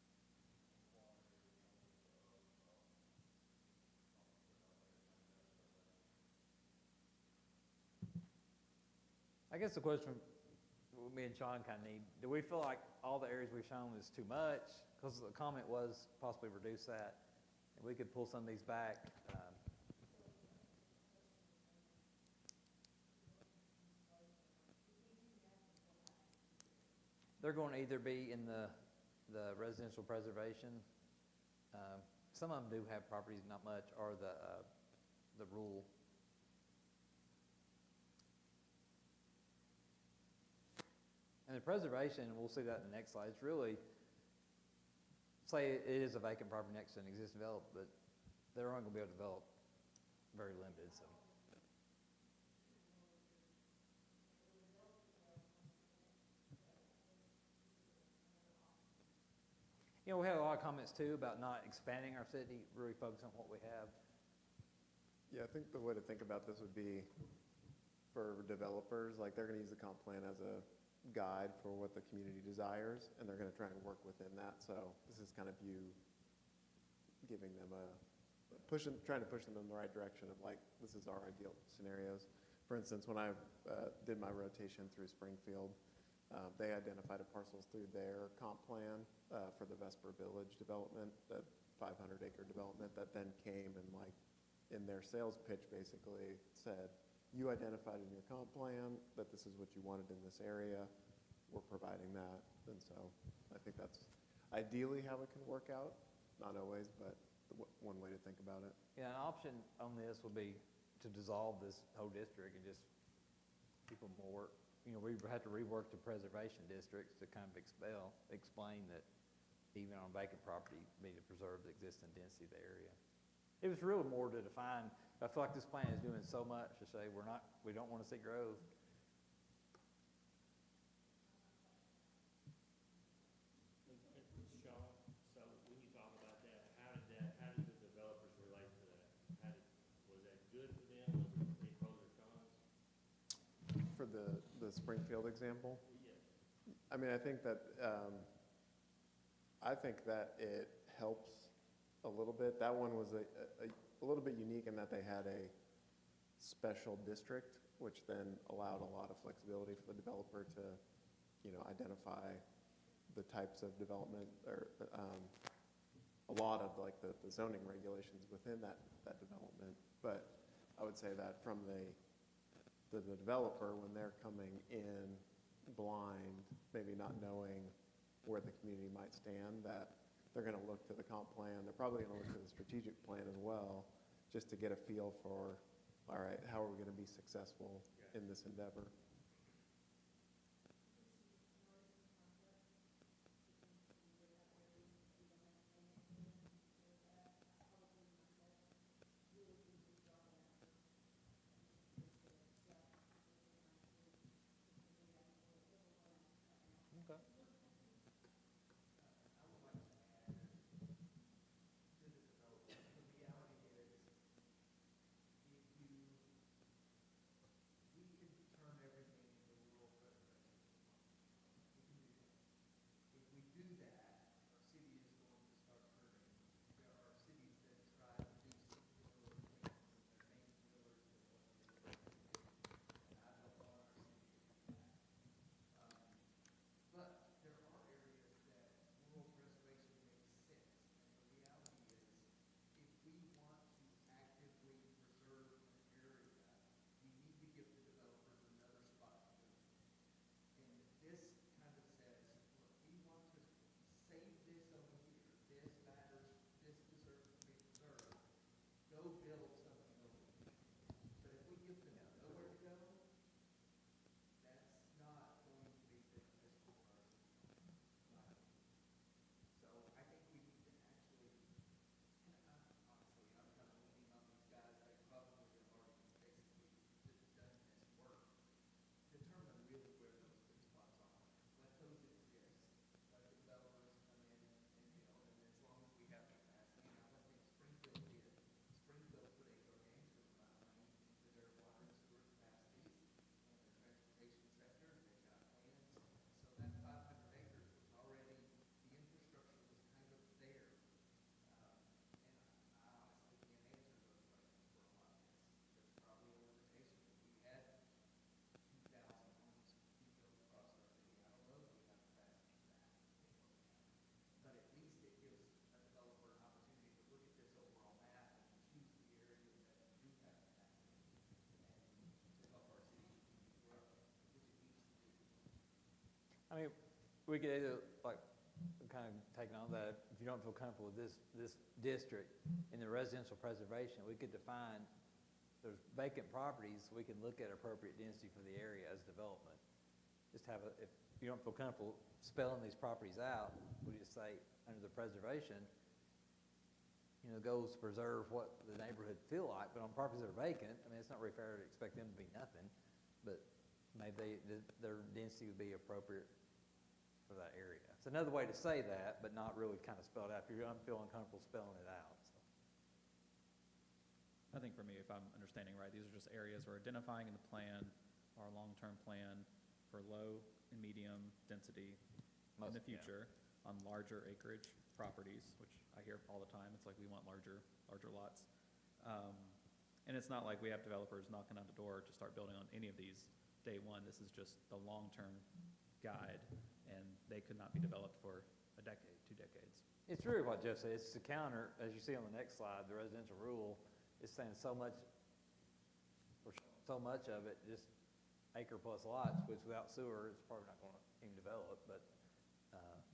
Speaker 1: I guess the question me and Sean kind of need, do we feel like all the areas we've shown is too much? Because the comment was possibly reduce that, and we could pull some of these back. They're going to either be in the residential preservation. Some of them do have properties, not much, or the rural. And the preservation, we'll see that in the next slide, it's really, say it is a vacant property next to an existing development, but they're only going to be able to develop very limited, so. You know, we had a lot of comments too about not expanding our city, really focus on what we have.
Speaker 2: Yeah, I think the way to think about this would be for developers, like they're gonna use the comp plan as a guide for what the community desires, and they're gonna try and work within that. So this is kind of you giving them trying to push them in the right direction of like, this is our ideal scenarios. For instance, when I did my rotation through Springfield, they identified a parcels through their comp plan for the Vesper Village development, the 500-acre development that then came and like in their sales pitch basically said, you identified in your comp plan that this is what you wanted in this area. We're providing that. And so I think that's ideally how it can work out. Not always, but one way to think about it.
Speaker 1: Yeah, an option on this would be to dissolve this whole district and just keep them more, you know, we have to rework the preservation districts to kind of explain that even on vacant property, we need to preserve the existing density of the area. It was really more to define, I feel like this plan is doing so much to say we don't want to see growth.
Speaker 3: Sean, so when you talk about that, how did the developers relate to that? Was that good for them? Was it any pros or cons?
Speaker 2: For the Springfield example,
Speaker 3: Yes.
Speaker 2: I mean, I think that it helps a little bit. That one was a little bit unique in that they had a special district, which then allowed a lot of flexibility for the developer to, you know, identify the types of development or a lot of like the zoning regulations within that development. But I would say that from the developer, when they're coming in blind, maybe not knowing where the community might stand, that they're going to look to the comp plan. They're probably going to look to the strategic plan as well, just to get a feel for, all right, how are we going to be successful in this endeavor?
Speaker 1: Okay.
Speaker 4: I would like to add to the development, the reality is, if you, we can turn everything into rural preservation. We can do that. If we do that, our city is going to start hurting. There are cities that try to do similar things, and their names Millers that want to do it. And I don't want our city to do that. But there are areas that rural preservation makes sense. And the reality is, if we want to actively preserve an area, we need to give the developers another spot to do it. And this kind of says, look, we want to save this over here. This matters, this deserves to be preserved. Go build something over here. But if we give them nowhere to go, that's not going to be beneficial for our city. So I think we need to actually, and honestly, I'm kind of leaning on these guys, they probably have already basically done this work. Determine really where those good spots are. Let those exist. Let the developers come in and you know, and as long as we have capacity, and I don't think Springfield did. Springfield put a gargantuan amount of money into their water and sewer capacities and their transportation sector, and they've got plans. So that 500 acres was already, the infrastructure was kind of there. And I honestly can't answer those questions for a lot of this. There's probably a limitation. If we had 2,000 homes be built across our city, I don't know if we have capacity for that. But at least it gives a developer an opportunity to look at this overall map and choose the areas that do have capacity and to help our city grow, which it needs to do.
Speaker 1: I mean, we could either, like, kind of taking on that, if you don't feel comfortable with this district in the residential preservation, we could define, there's vacant properties, we can look at appropriate density for the area as development. Just have if you don't feel comfortable spelling these properties out, we just say, under the preservation, you know, goals to preserve what the neighborhood feel like, but on properties that are vacant, I mean, it's not really fair to expect them to be nothing, but maybe their density would be appropriate for for that area. It's another way to say that, but not really kind of spelled out, if you're feeling comfortable spelling it out, so.
Speaker 6: I think for me, if I'm understanding right, these are just areas we're identifying in the plan, our long-term plan for low and medium density in the
Speaker 1: Most- yeah.
Speaker 6: future on larger acreage properties, which I hear all the time. It's like we want larger lots. And it's not like we have developers knocking on the door to start building on any of these day one. This is just the long-term guide, and they could not be developed for a decade, 2 decades.
Speaker 1: It's really what Jeff said, it's the counter, as you see on the next slide, the residential rule is saying so much, or so much of it, just acre plus lots, which without sewer, it's probably not gonna even develop, but,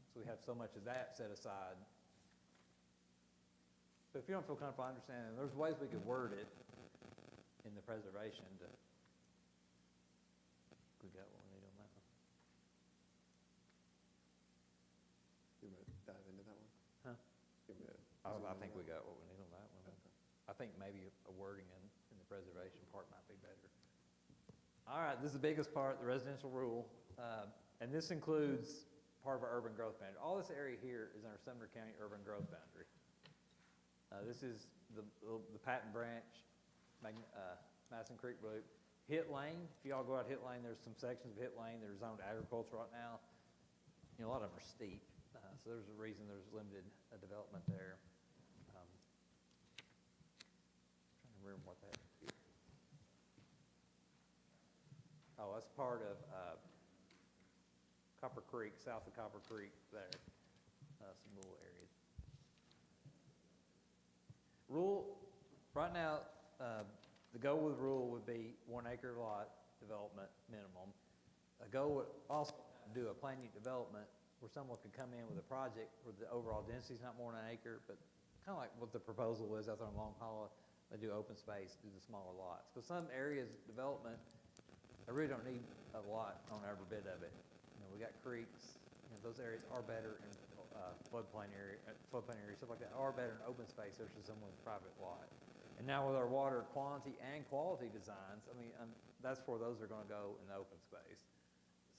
Speaker 1: so we have so much of that set aside. But if you don't feel comfortable understanding, there's ways we could word it in the preservation to, we got what we need on that one.
Speaker 2: You want to dive into that one?
Speaker 1: Huh?
Speaker 2: You want me to
Speaker 1: I
Speaker 2: zoom in
Speaker 1: think
Speaker 2: on
Speaker 1: we
Speaker 2: that?
Speaker 1: got what we need on that one.
Speaker 2: Okay.
Speaker 1: I think maybe a wording in the preservation part might be better. All right, this is the biggest part, the residential rule, and this includes part of our urban growth boundary. All this area here is in our Sumner County urban growth boundary. This is the Patton Branch, Madison Creek Loop. Hit Lane, if y'all go out Hit Lane, there's some sections of Hit Lane that are zoned agriculture right now. You know, a lot of them are steep, so there's a reason there's limited development there. Trying to remember what that is. Oh, that's part of Copper Creek, south of Copper Creek there, some rural areas. Rule, right now, the goal with rule would be 1 acre lot development minimum. A goal would also do a planned unit development where someone could come in with a project where the overall density is not more than an acre, but kind of like what the proposal is out there in Long Hollow. They do open space, do the smaller lots. Because some areas development, they really don't need a lot on every bit of it. You know, we got creeks, you know, those areas are better in floodplain areas, stuff like that, are better in open space versus someone's private lot. And now with our water quantity and quality designs, I mean, that's where those are gonna go in the open space.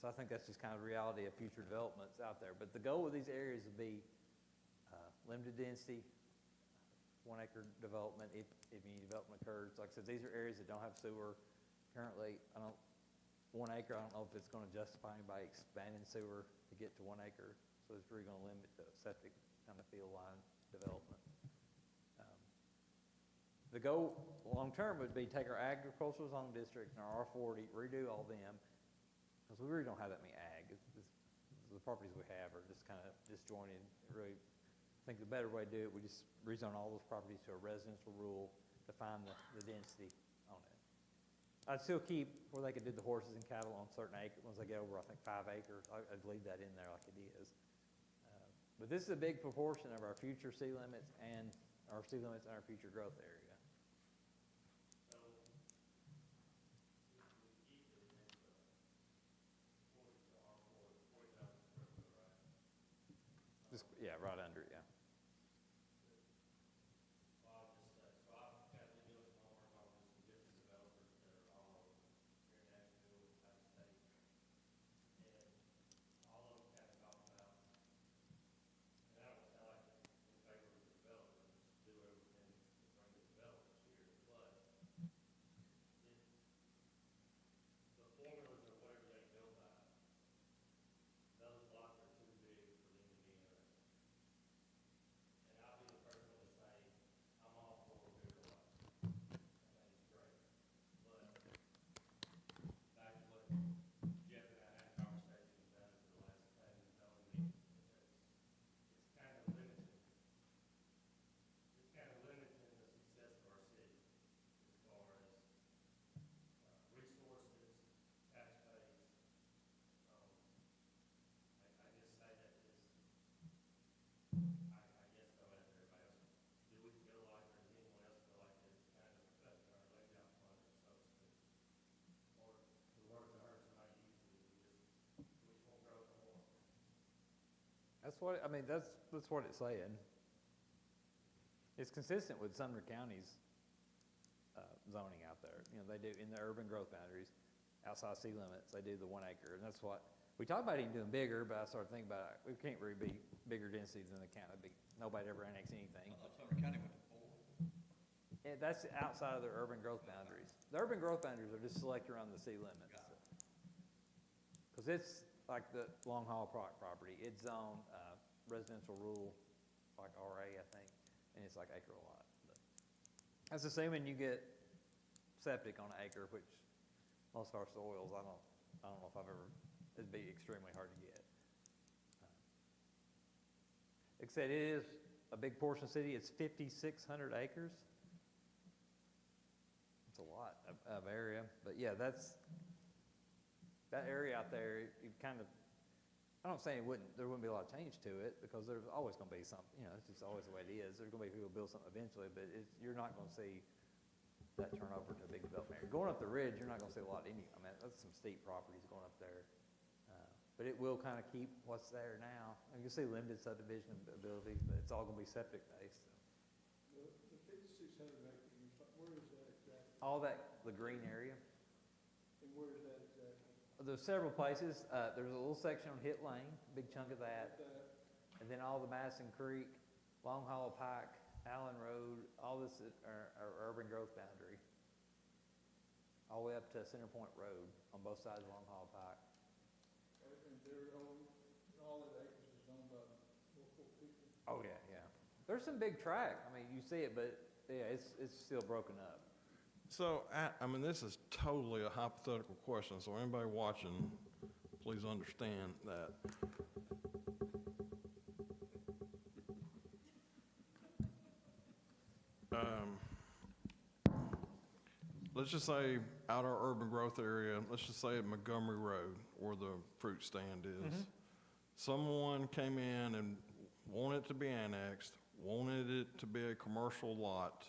Speaker 1: So I think that's just kind of the reality of future developments out there. But the goal with these areas would be limited density, 1 acre development if any development occurs. Like I said, these are areas that don't have sewer. Currently, 1 acre, I don't know if it's gonna justify anybody expanding sewer to get to 1 acre. So it's really gonna limit the septic kind of field line development. The goal long-term would be take our agricultural zone district and our R40, redo all them, because we really don't have that many ag. The properties we have are just kind of disjointed. Really, I think the better way to do it, we just rezone all those properties to a residential rule to find the density on it. I'd still keep where they could do the horses and cattle on certain acres. Once they get over, I think, 5 acres, I'd leave that in there like it is. But this is a big proportion of our future city limits and our city limits and our future growth area.
Speaker 3: So, if we keep it in the 40,000 square foot, right?
Speaker 1: Just, yeah, right under it, yeah.
Speaker 3: Well, I'll just say, so I've got to do some homework on with some different developers that are all over here in Nashville, out of state. And all of them kind of talk about, and I don't sound like in favor of the developers, do everything to bring the developers here, but the formulas or whatever they go by, those lots are too big for them to be interested. And I'll be the first one to say, I'm all for bigger lots. I think it's great. But back to what Jeff and I had conversations about at the last planning and zoning meeting, it's kind of limited. It's kind of limiting the success of our city as far as resources, tax base. I just say that this, I guess throw it out there, everybody else, do we feel like, or does anyone else feel like it's kind of affecting our leg out fund, so to speak? Or the word to hurt somebody easily, we just won't grow no more.
Speaker 1: That's what, I mean, that's what it's saying. It's consistent with Sumner County's zoning out there. You know, they do in the urban growth boundaries, outside city limits, they do the 1 acre. And that's what, We talked about even doing bigger, but I started thinking about it, we can't really be bigger densities than the county, nobody ever annexed anything.
Speaker 7: Sumner County went to 4.
Speaker 1: And that's outside of the urban growth boundaries. The urban growth boundaries are just selected around the city limits. Because it's like the long haul property, it's zone, residential rural, like RA, I think, and it's like acre lot. But that's assuming you get septic on an acre, which most of our soils, I don't know if I've ever, it'd be extremely hard to get. Like I said, it is a big portion of the city, it's 5,600 acres. It's a lot of area, but yeah, that area out there, you kind of, I don't say there wouldn't be a lot of change to it, because there's always gonna be something, it's just always the way it is. There's gonna be people who build something eventually, but you're not gonna see that turnover to a big development area. Going up the ridge, you're not gonna see a lot that's some steep properties going up there. But it will kind of keep what's there now. You can see limited subdivision ability, but it's all gonna be septic based.
Speaker 5: The 5,600 acres, where is that exactly?
Speaker 1: All that, the green area.
Speaker 5: And where is that exactly?
Speaker 1: There's several places. There's a little section on Hit Lane, big chunk of that. And then all the Madison Creek, Long Hollow Pike, Allen Road, all this are urban growth boundary. All the way up to Center Point Road on both sides of Long Hollow Pike.
Speaker 5: And they're owned, all that acres is owned by local people?
Speaker 1: Oh, yeah, yeah. There's some big tract. I mean, you see it, but yeah, it's still broken up.
Speaker 8: So, I mean, this is totally a hypothetical question, so anybody watching, please understand that. Let's just say out our urban growth area, let's just say at Montgomery Road, where the fruit stand is. Someone came in and wanted it to be annexed, wanted it to be a commercial lot.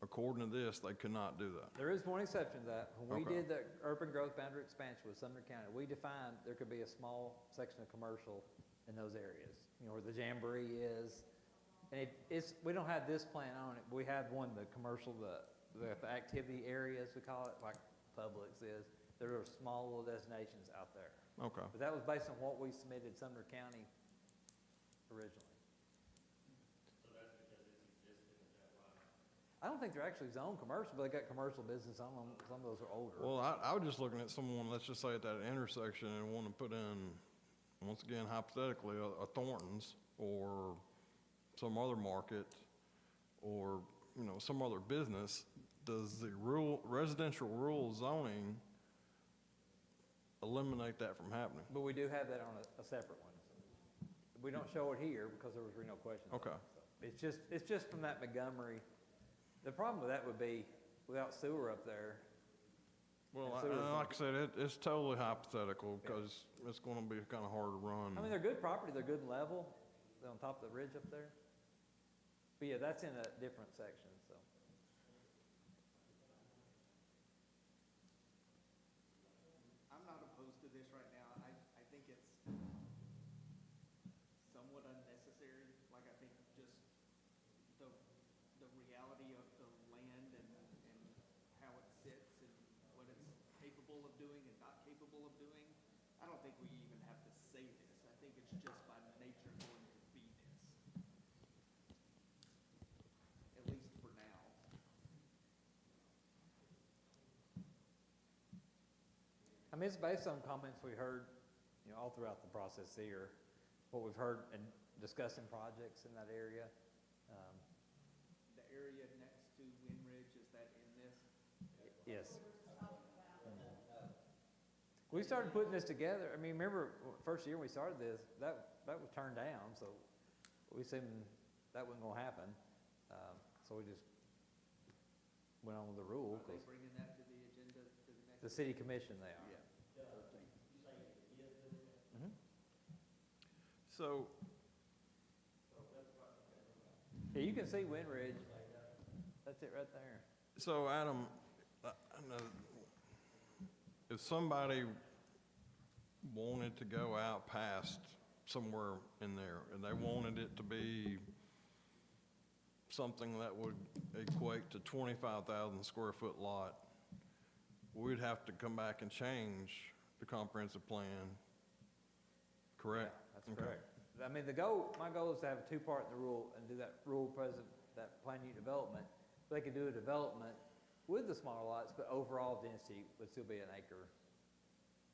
Speaker 8: According to this, they could not do that.
Speaker 1: There is one exception to that. When we
Speaker 8: Okay.
Speaker 1: did the urban growth boundary expansion with Sumner County, we defined there could be a small section of commercial in those areas, where the Jamboree is. And we don't have this plan on it, but we have one, the commercial, the activity areas, we call it, like Publix is. There are small little destinations out there.
Speaker 8: Okay.
Speaker 1: But that was based on what we submitted Sumner County originally.
Speaker 3: So that's because it's existing, is that why?
Speaker 1: I don't think they're actually zoned commercial, but they got commercial business on them. Some of those are older.
Speaker 8: Well, I was just looking at someone, let's just say at that intersection, and want to put in, once again, hypothetically, a Thornton's or some other market or, some other business. Does the residential rural zoning eliminate that from happening?
Speaker 1: But we do have that on a separate one. We don't show it here because there was really no question.
Speaker 8: Okay.
Speaker 1: It's just from that Montgomery. The problem with that would be without sewer up there.
Speaker 8: Well,
Speaker 1: And so is-
Speaker 8: like I said, it's totally hypothetical because it's going to be kind of hard to run.
Speaker 1: I mean, they're good property, they're good and level. They're on top of the ridge up there. But yeah, that's in a different section, so.
Speaker 4: I'm not opposed to this right now. I think it's somewhat unnecessary. Like, I think just the reality of the land and how it sits and what it's capable of doing and not capable of doing. I don't think we even have to say this. I think it's just by nature going to be this. At least for now.
Speaker 1: I mean, it's based on comments we heard, all throughout the process here. What we've heard and discussing projects in that area.
Speaker 4: The area next to Winridge, is that in this?
Speaker 1: Yes. We started putting this together. I mean, remember, first year we started this, that was turned down, so we assumed that wasn't gonna happen. So we just went on with the rule,
Speaker 4: Are they
Speaker 1: 'cause
Speaker 4: bringing that to the agenda to the next?
Speaker 1: the city commission they are.
Speaker 4: Yeah.
Speaker 1: Mhm.
Speaker 8: So,
Speaker 1: Yeah, you can see Winridge. That's it right there.
Speaker 8: so Adam, I know if somebody wanted to go out past somewhere in there and they wanted it to be something that would equate to 25,000 square foot lot, we'd have to come back and change the comprehensive plan, correct?
Speaker 1: Yeah, that's
Speaker 8: Okay.
Speaker 1: correct. I mean, my goal is to have a two-part in the rule and do that that plan unit development. They could do a development with the smaller lots, but overall density would still be an acre.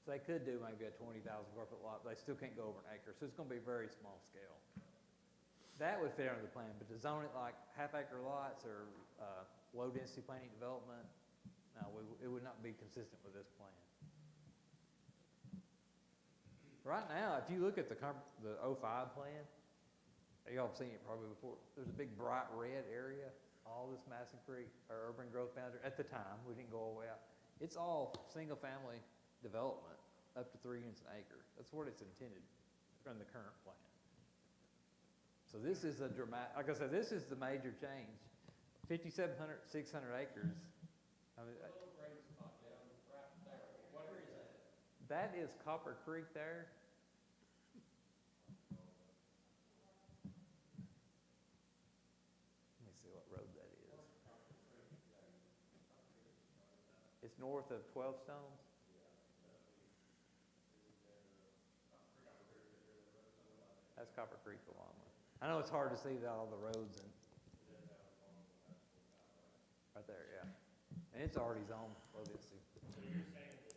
Speaker 1: So they could do maybe a 20,000 square foot lot, but they still can't go over an acre. So it's gonna be very small scale. That would fit under the plan, but to zone it like half-acre lots or low-density planning development, no, it would not be consistent with this plan. Right now, if you look at the 05 plan, y'all have seen it probably before, there's a big bright red area, all this Madison Creek, or urban growth boundary, at the time, we didn't go all the way out. It's all single-family development, up to 3 units an acre. That's what it's intended from the current plan. So this is a dramatic, like I said, this is the major change. 5,700, 600 acres. I mean,
Speaker 3: Little gray spot down right there, where is that?
Speaker 1: that is Copper Creek there. Let me see what road that is. It's north of 12 Stones. That's Copper Creek along with. I know it's hard to see without all the roads and. Right there, yeah. And it's already zoned low density.
Speaker 3: So you're saying that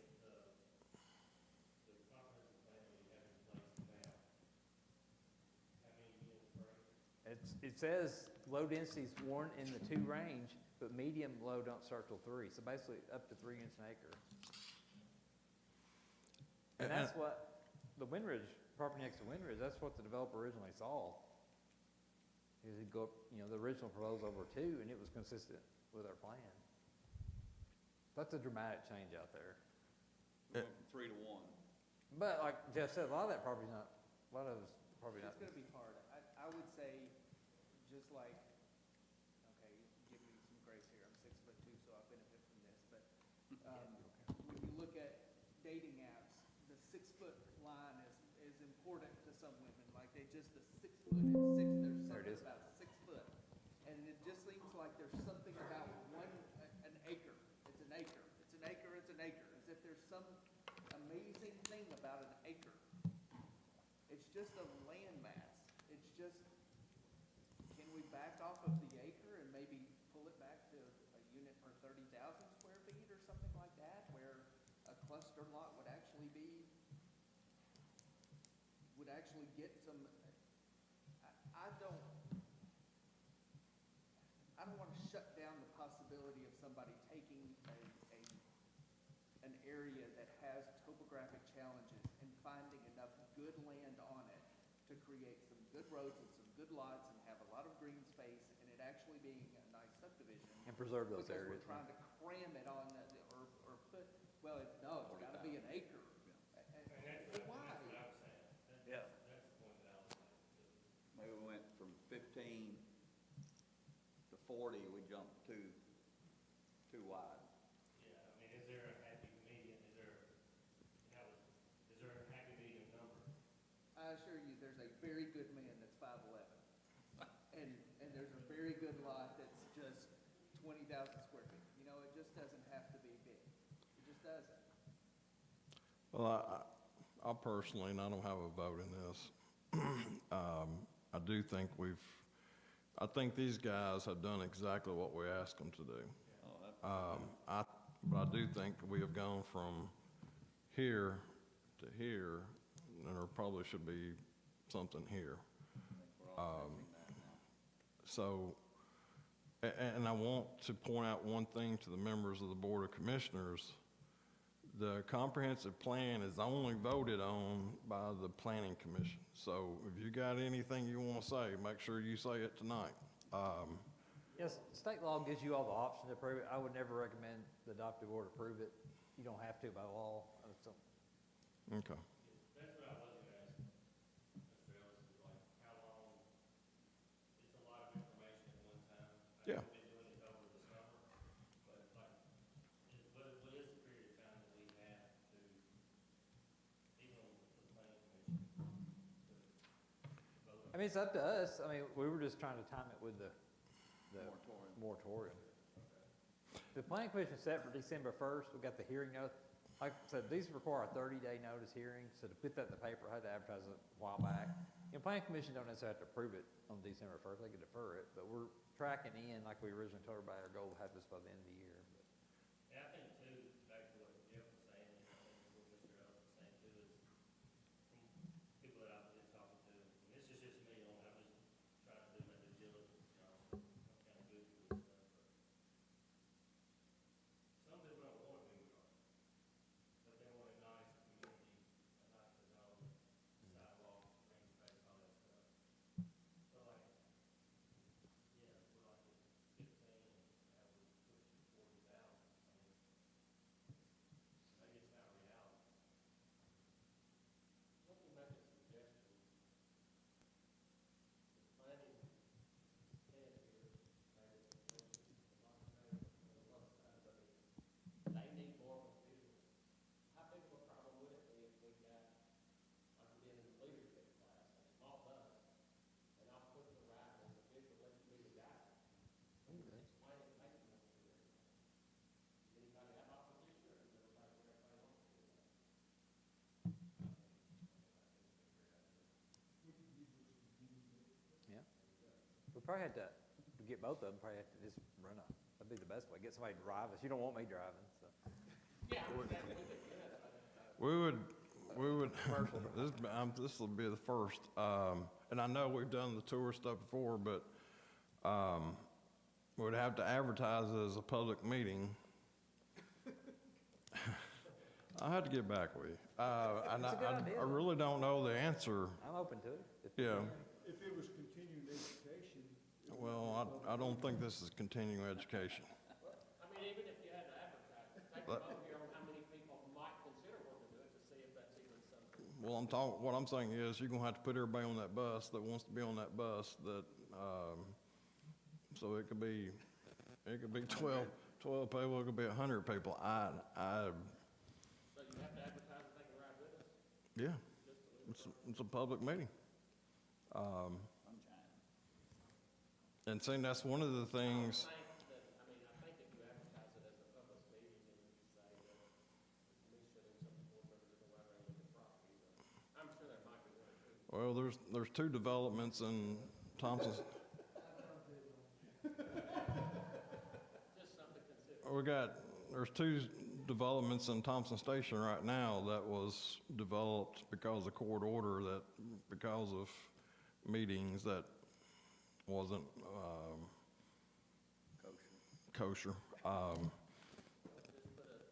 Speaker 3: the comprehensive plan that we have in place now, how many units per acre?
Speaker 1: It says low density is 1 in the 2 range, but medium low don't start till 3. So basically up to 3 units an acre. And that's what the Windridge, property next to Windridge, that's what the developer originally saw. Is he'd go up, the original proposal over 2, and it was consistent with our plan. That's a dramatic change out there.
Speaker 7: We went from 3 to 1.
Speaker 1: But like Jeff said, a lot of that property's not, a lot of it's probably not.
Speaker 4: It's gonna be hard. I would say, just like, okay, give me some grace here, I'm 6'2", so I benefit from this, but, when you look at dating apps, the 6-foot line is important to some women, like the 6 foot, there's
Speaker 1: There it
Speaker 4: something
Speaker 1: is.
Speaker 4: about 6 foot. And it just seems like there's something about an acre, it's an acre, it's an acre, it's an acre, as if there's some amazing thing about an acre. It's just a landmass. It's just, can we back off of the acre and maybe pull it back to a unit per 30,000 square feet or something like that, where a cluster lot would actually get some, I don't want to shut down the possibility of somebody taking an area that has topographic challenges and finding enough good land on it to create some good roads and some good lots and have a lot of green space and it actually being a nice subdivision.
Speaker 1: And preserve those
Speaker 4: Because
Speaker 1: areas.
Speaker 4: we're trying to cram it on, or put, well, it's gotta be an acre.
Speaker 3: And that's
Speaker 4: Why?
Speaker 3: what I was saying.
Speaker 1: Yeah.
Speaker 3: That's the point that I was making.
Speaker 7: Maybe we went from 15 to 40, we jumped too wide.
Speaker 3: Yeah, I mean, is there a happy median, is there a happy medium number?
Speaker 4: I assure you, there's a very good man that's 5'11", and there's a very good lot that's just 20,000 square feet. It just doesn't have to be big. It just doesn't.
Speaker 8: Well, I personally, and I don't have a vote in this, I do think I think these guys have done exactly what we asked them to do. But I do think we have gone from here to here, and there probably should be something here.
Speaker 7: We're all fixing that now.
Speaker 8: So, and I want to point out one thing to the members of the Board of Commissioners. The comprehensive plan is only voted on by the Planning Commission. So if you got anything you want to say, make sure you say it tonight.
Speaker 1: Yes, state law gives you all the options to approve it. I would never recommend the adoptive board approve it. You don't have to by law. So,
Speaker 8: Okay.
Speaker 3: That's what I was gonna ask, Mr. Ellis, is like, how long, it's a lot of information at one time.
Speaker 8: Yeah.
Speaker 3: I've been doing it over the summer, but like, what is the period of time that we have to, even with the planning commission, to vote on?
Speaker 1: I mean, it's up to us. I mean, we were just trying to time it with the
Speaker 7: Moratorium.
Speaker 1: moratorium. The planning commission set for December 1st. We got the hearing notice like I said, these require a 30-day notice hearing, so to put that in the paper, I had to advertise it a while back. You know, planning commission don't necessarily have to approve it on December 1st, they can defer it, but we're tracking in, like we originally told everybody, our goal to have this by the end of the year. But
Speaker 3: And I think too, back to what Jeff was saying, and I think what Mr. Ellis was saying too, is from people that I've been talking to, and this is just me, I'm just trying to do my due diligence, you know, I'm kind of good with this stuff, but some people don't want to do it, but they want a nice community, a nice design, sidewalks, green space, all that stuff. So like, yeah, we're like at 15, that would push to 40,000. I mean, maybe it's not reality. Let me make a suggestion. The planning head here, maybe it's a lot better than a lot of times, I mean, they need more officials. How big of a problem would it be if we got, like we did in the leadership class, a small bus, and I'll put the right as official, let you be the guy. Explain it, make it more clear. Does anybody have opposition, or does everybody, what everybody wants to do?
Speaker 1: yeah, we probably had to get both of them. Probably have to just run a. That'd be the best way. Get somebody to drive us. You don't want me driving, so.
Speaker 3: Yeah, we could,
Speaker 8: We would, this will be the first, and I know we've done the tour stuff before, but, we'd have to advertise it as a public meeting. I had to get back with you. And
Speaker 1: It's a good idea,
Speaker 8: I
Speaker 1: though.
Speaker 8: really don't know the answer,
Speaker 1: I'm open to it. If-
Speaker 8: yeah.
Speaker 5: If it was continuing education.
Speaker 8: Well, I don't think this is continuing education.
Speaker 3: I mean, even if you had to advertise, take a
Speaker 8: But-
Speaker 3: vote here on how many people might consider wanting to do it to see if that's even something.
Speaker 8: Well, what I'm saying is, you're gonna have to put everybody on that bus that wants to be on that bus, that, so it could be 12 people, it could be 100 people.
Speaker 3: So you have to advertise if they can ride with us?
Speaker 8: Yeah, it's a public meeting. And saying that's one of the things,
Speaker 3: I think if you advertise it as a public meeting and you say that the commission and some board members are going to look at properties, I'm sure there might be one or two.
Speaker 8: well, there's two developments in Thompson.
Speaker 3: Just something to consider.
Speaker 8: There's two developments in Thompson Station right now that was developed because of court order, that, because of meetings that wasn't, kosher.
Speaker 3: Just put a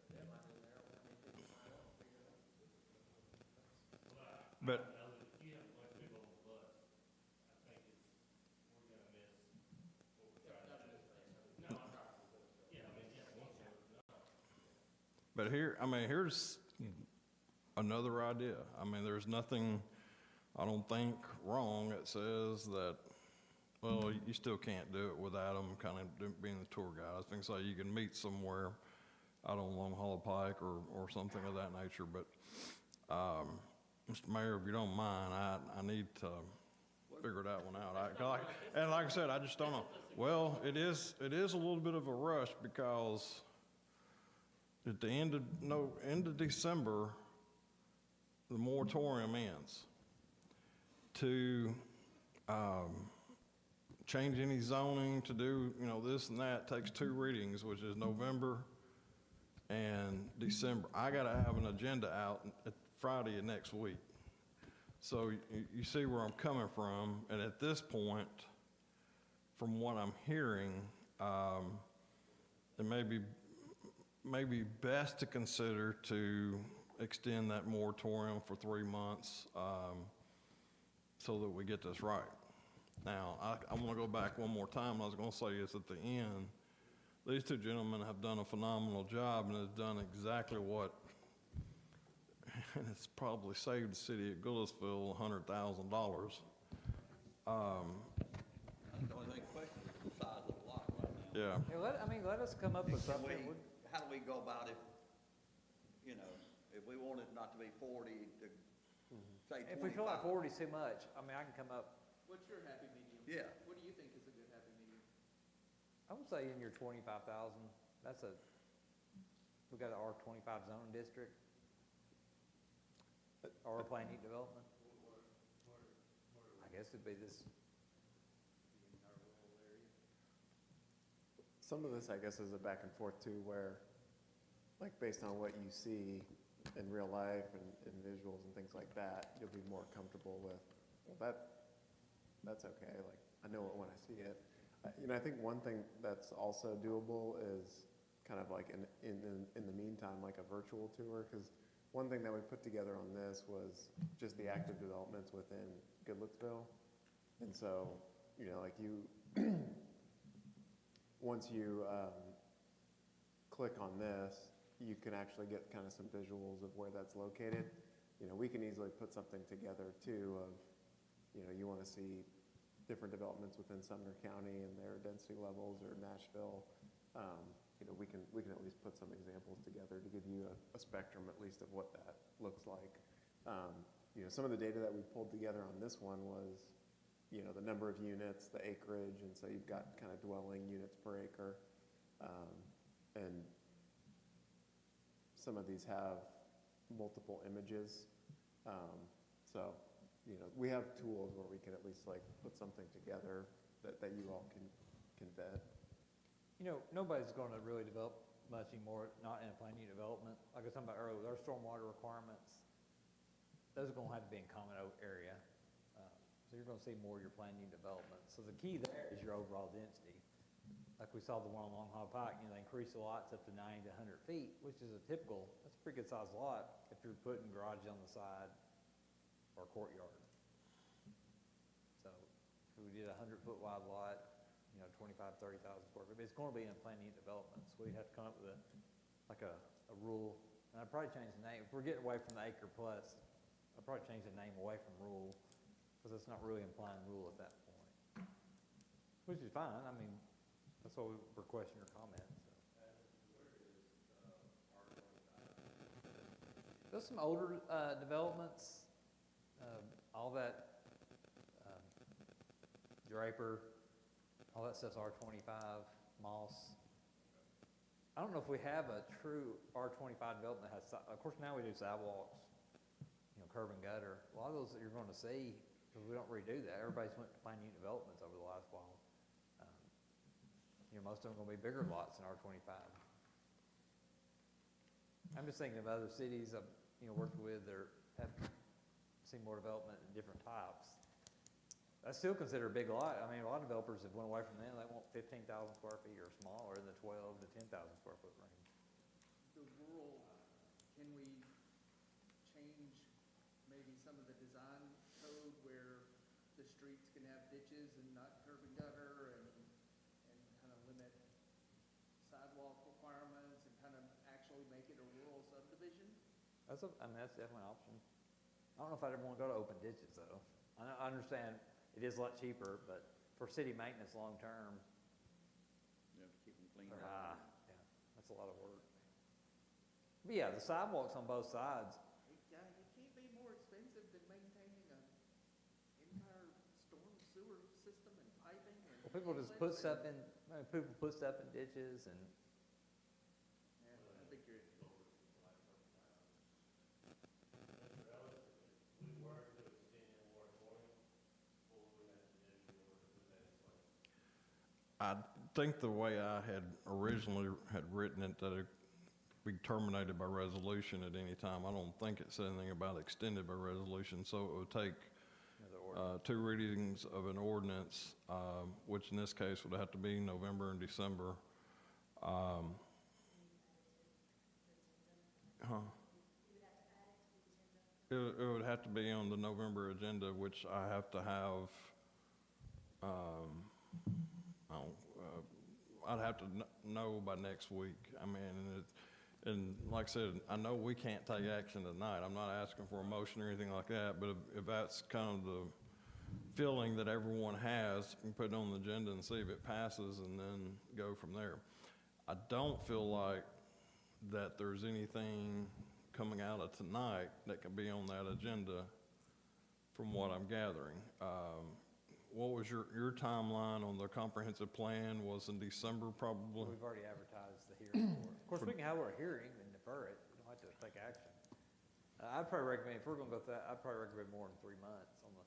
Speaker 3: deadline in there, how many people sign up, figure it out.
Speaker 8: But
Speaker 3: I know that if you have a bunch of people on the bus, I think we're gonna miss what we're trying to do. No, I'm not. Yeah, I mean, yeah, once you're, no.
Speaker 8: But here's another idea. I mean, there's nothing, I don't think, wrong that says that, well, you still can't do it without them kind of being the tour guide. I think so you can meet somewhere out on Long Hollow Pike or something of that nature. But, Mr. Mayor, if you don't mind, I need to figure that one out. And like I said, I just don't know. Well, it is a little bit of a rush because at the end of December, the moratorium ends. To change any zoning, to do, this and that, takes 2 readings, which is November and December. I gotta have an agenda out at Friday of next week. So you see where I'm coming from, and at this point, from what I'm hearing, it may be best to consider to extend that moratorium for 3 months, so that we get this right. Now, I want to go back one more time. I was going to say is at the end, these two gentlemen have done a phenomenal job and have done exactly what, and it's probably saved the city of Goodlettsville $100,000.
Speaker 7: The only thing question is the size of the lot right now.
Speaker 8: Yeah.
Speaker 1: Yeah, let us come up with
Speaker 7: Can
Speaker 1: something.
Speaker 7: how do we go about it, if we want it not to be 40, to say 25?
Speaker 1: If we feel like 40 is too much, I can come up,
Speaker 4: What's your happy medium?
Speaker 7: Yeah.
Speaker 4: What do you think is a good happy medium?
Speaker 1: I would say in your 25,000, that's a We got an R25 zoning district, or plan unit development. I guess it'd be this,
Speaker 2: Some of this, I guess, is a back and forth too, where, like, based on what you see in real life and visuals and things like that, you'll be more comfortable with, well, that's okay, like, I know it when I see it. You know, I think one thing that's also doable is kind of like in the meantime, like a virtual tour, because one thing that we put together on this was just the active developments within Goodlettsville. And so, you know, like once you click on this, you can actually get kind of some visuals of where that's located. You know, we can easily put something together too of, you know, you want to see different developments within Sumner County and their density levels, or Nashville. You know, we can at least put some examples together to give you a spectrum at least of what that looks like. You know, some of the data that we pulled together on this one was, you know, the number of units, the acreage, and so you've got kind of dwelling units per acre. And some of these have multiple images. So, you know, we have tools where we can at least like put something together that you all can vet.
Speaker 1: you know, nobody's gonna really develop much anymore, not in a plan unit development. Like I was talking about earlier, our stormwater requirements, those are gonna have to be in common area. So you're gonna see more of your plan unit development. So the key there is your overall density. Like we saw the one on Long Hollow Pike, you know, they increased the lots up to 90 to 100 feet, which is a typical, that's a pretty good sized lot if you're putting garages on the side or courtyard. So if we did a 100-foot wide lot, you know, 25, 30,000 square feet, but it's gonna be in plan unit development. So we have to come up with a rule, and I'd probably change the name. If we're getting away from the acre plus, I'd probably change the name away from rule, because it's not really implying rule at that point. Which is fine, I mean, that's why we requesting your comments. There's some older developments, all that Draper, all that stuff's R25, Moss. I don't know if we have a true R25 development that has, of course now we do sidewalks, you know, curb and gutter. A lot of those that you're going to see, because we don't redo that. Everybody's went to plan unit developments over the last while. You know, most of them are going to be bigger lots than R25. I'm just thinking of other cities I've, you know, worked with that have seen more development in different types. I still consider a big lot. I mean, a lot of developers have went away from them. They want 15,000 square feet or smaller in the 12 to 10,000 square foot range.
Speaker 4: The rural, can we change maybe some of the design code where the streets can have ditches and not curb and gutter, and kind of limit sidewalk requirements and kind of actually make it a rural subdivision?
Speaker 1: I mean, that's definitely an option. I don't know if I'd ever want to go to open ditches though. I understand it is a lot cheaper, but for city maintenance long-term,
Speaker 7: You have to keep them cleaned
Speaker 1: they're
Speaker 7: up.
Speaker 1: high. Yeah, that's a lot of work. But yeah, the sidewalks on both sides,
Speaker 4: It can't be more expensive than maintaining an entire storm sewer system and piping and.
Speaker 1: well, people just put
Speaker 4: inlets
Speaker 1: stuff
Speaker 4: and-
Speaker 1: in, people put stuff in ditches and,
Speaker 4: Yeah, I'd be curious.
Speaker 3: If we were to extend the moratorium, what would we have to do in order to put that in place?
Speaker 8: I think the way I had originally had written it, that it be terminated by resolution at any time. I don't think it said anything about extended by resolution, so it would take
Speaker 1: you know, the ordinance.
Speaker 8: 2 readings of an ordinance, which in this case would have to be November and December. It would have to be on the November agenda, which I have to have, I'd have to know by next week. I mean, and like I said, I know we can't take action tonight. I'm not asking for a motion or anything like that, but if that's kind of the feeling that everyone has, you can put it on the agenda and see if it passes and then go from there. I don't feel like that there's anything coming out of tonight that can be on that agenda from what I'm gathering. what was your timeline on the comprehensive plan was in December probably?
Speaker 1: We've already advertised the hearing for it. Of course, we can have our hearing and defer it, we don't have to take action. I'd probably recommend, if we're gonna go through that, I'd probably recommend more than 3 months on the,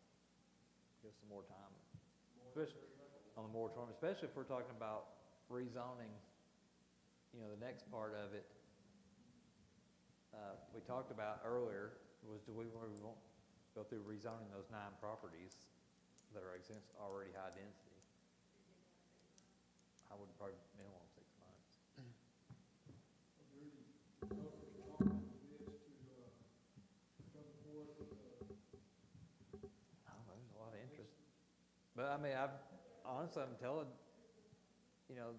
Speaker 1: give some more time. Especially on the moratorium, especially if we're talking about rezoning, you know, the next part of it. We talked about earlier, was do we want to go through rezoning those 9 properties that are already high density? I would probably minimum 6 months.
Speaker 5: Really, developers talking to this to come forth with
Speaker 1: I don't know, there's a lot of interest. But I mean, honestly, I'm telling, you know,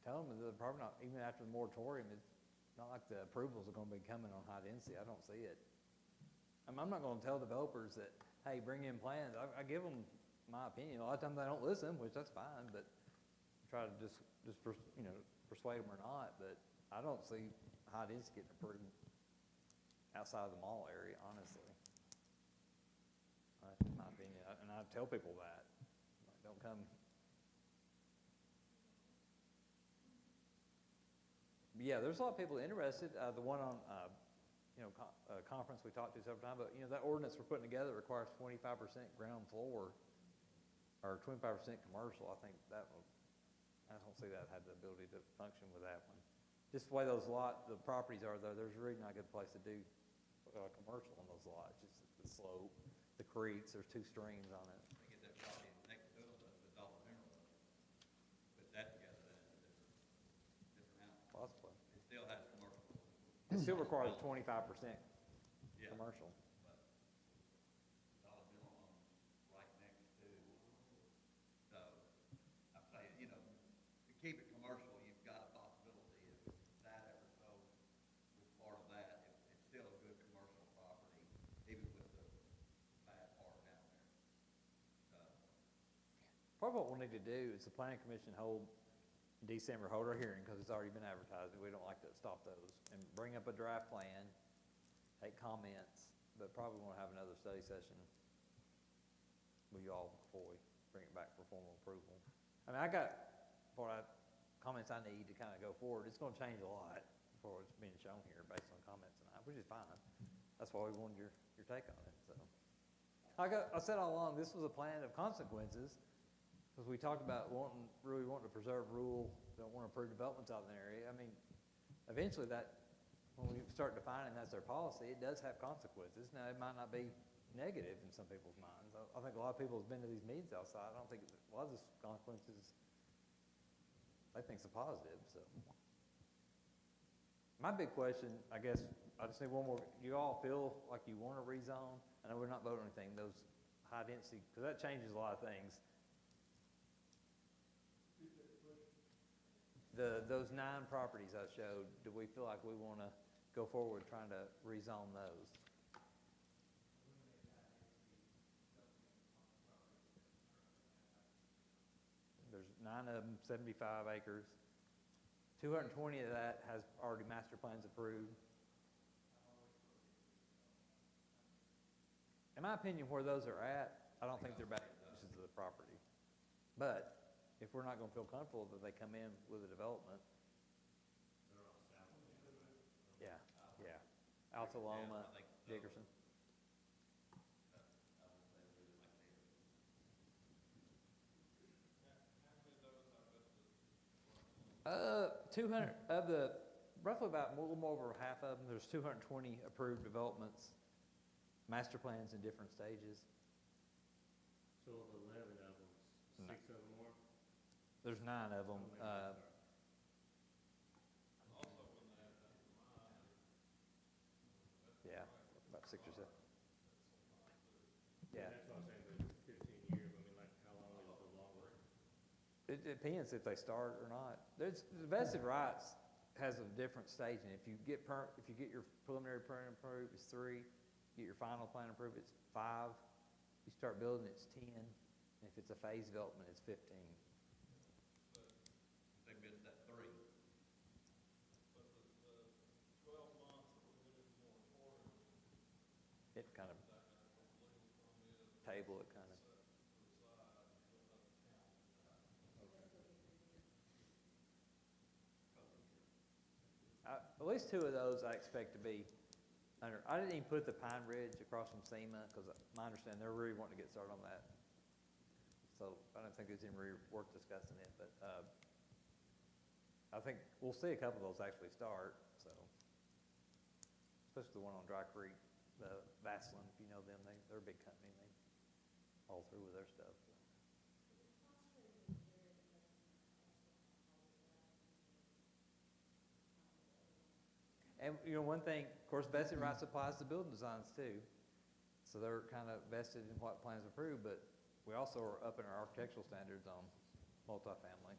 Speaker 1: tell them that they're probably not, even after the moratorium, it's not like the approvals are gonna be coming on high density. I don't see it. I'm not gonna tell developers that, hey, bring in plans. I give them my opinion. A lot of times they don't listen, which that's fine, but try to just you know, persuade them or not. But I don't see high density getting approved outside of the mall area, honestly. That's my opinion, and I tell people that. Like, don't come. But yeah, there's a lot of people interested. The one on, you know, conference we talked to several times, but you know, that ordinance we're putting together requires 25% ground floor or 25% commercial. I think that will, I don't see that had the ability to function with that one. Just the way the properties are though, there's really not a good place to do commercial on those lots. Just the slope, the creeks, there's 2 streams on it.
Speaker 7: They get that property next to them, the Dollar General, put that together, then it's a different house.
Speaker 1: Possibly.
Speaker 7: It still has commercial.
Speaker 1: It still requires 25%
Speaker 7: Yeah.
Speaker 1: commercial.
Speaker 7: But Dollar General owns right next to, so I'm saying, you know, to keep it commercial, you've got a possibility if that ever sold was part of that, it's still a good commercial property, even with the bad part down there.
Speaker 1: Part of what we'll need to do is the planning commission hold our hearing, because it's already been advertised, and we don't like to stop those, and bring up a draft plan, take comments, but probably want to have another study session with you all before we bring it back for formal approval. I mean, I got comments I need to kind of go forward. It's going to change a lot before it's being shown here based on comments tonight, which is fine. That's why we wanted your take on it. So, I said all along, this was a plan of consequences. Because we talked about really wanting to preserve rural, don't want to approve developments out in the area. I mean, eventually when we start defining that's their policy, it does have consequences. Now, it might not be negative in some people's minds. I think a lot of people have been to these meetings outside. I don't think a lot of these consequences, they think it's a positive, so. My big question, I guess, I just need one more. You all feel like you want to rezone? I know we're not voting on anything. Those high density, because that changes a lot of things. Those 9 properties I showed, do we feel like we want to go forward trying to rezone those? There's 9 of them, 75 acres. 220 of that has already master plans approved. In my opinion, where those are at, I don't think they're bad uses of the property. But if we're not going to feel comfortable that they come in with a development. Yeah, yeah. Alta Loma, Dickerson. 200 of the, roughly about a little more over half of them, there's 220 approved developments, master plans in different stages.
Speaker 3: So of 11 of them, 6 of them more?
Speaker 1: There's 9 of them. Yeah, about 6 or 7. Yeah.
Speaker 3: That's what I'm saying, for 15 years, I mean, like, how long is the long run?
Speaker 1: It depends if they start or not. There's, the vested rights has a different staging. If you get your preliminary plan approved, it's 3. Get your final plan approved, it's 5. You start building, it's 10. And if it's a phase development, it's 15.
Speaker 7: They missed that 3.
Speaker 5: But the 12 months that we're going to do moratorium,
Speaker 1: It kind of table it kind of. at least 2 of those I expect to be under, I didn't even put the Pine Ridge across from SEMA, because my understanding, they're really wanting to get started on that. So I don't think it's even really worth discussing it, but, I think we'll see a couple of those actually start, so. Especially the one on Dry Creek, the Vaseline, if you know them, they're a big company, they all through with their stuff. And, one thing, of course, vested rights applies to building designs too. So they're kind of vested in what plans approved, but we also are upping our architectural standards on multifamily.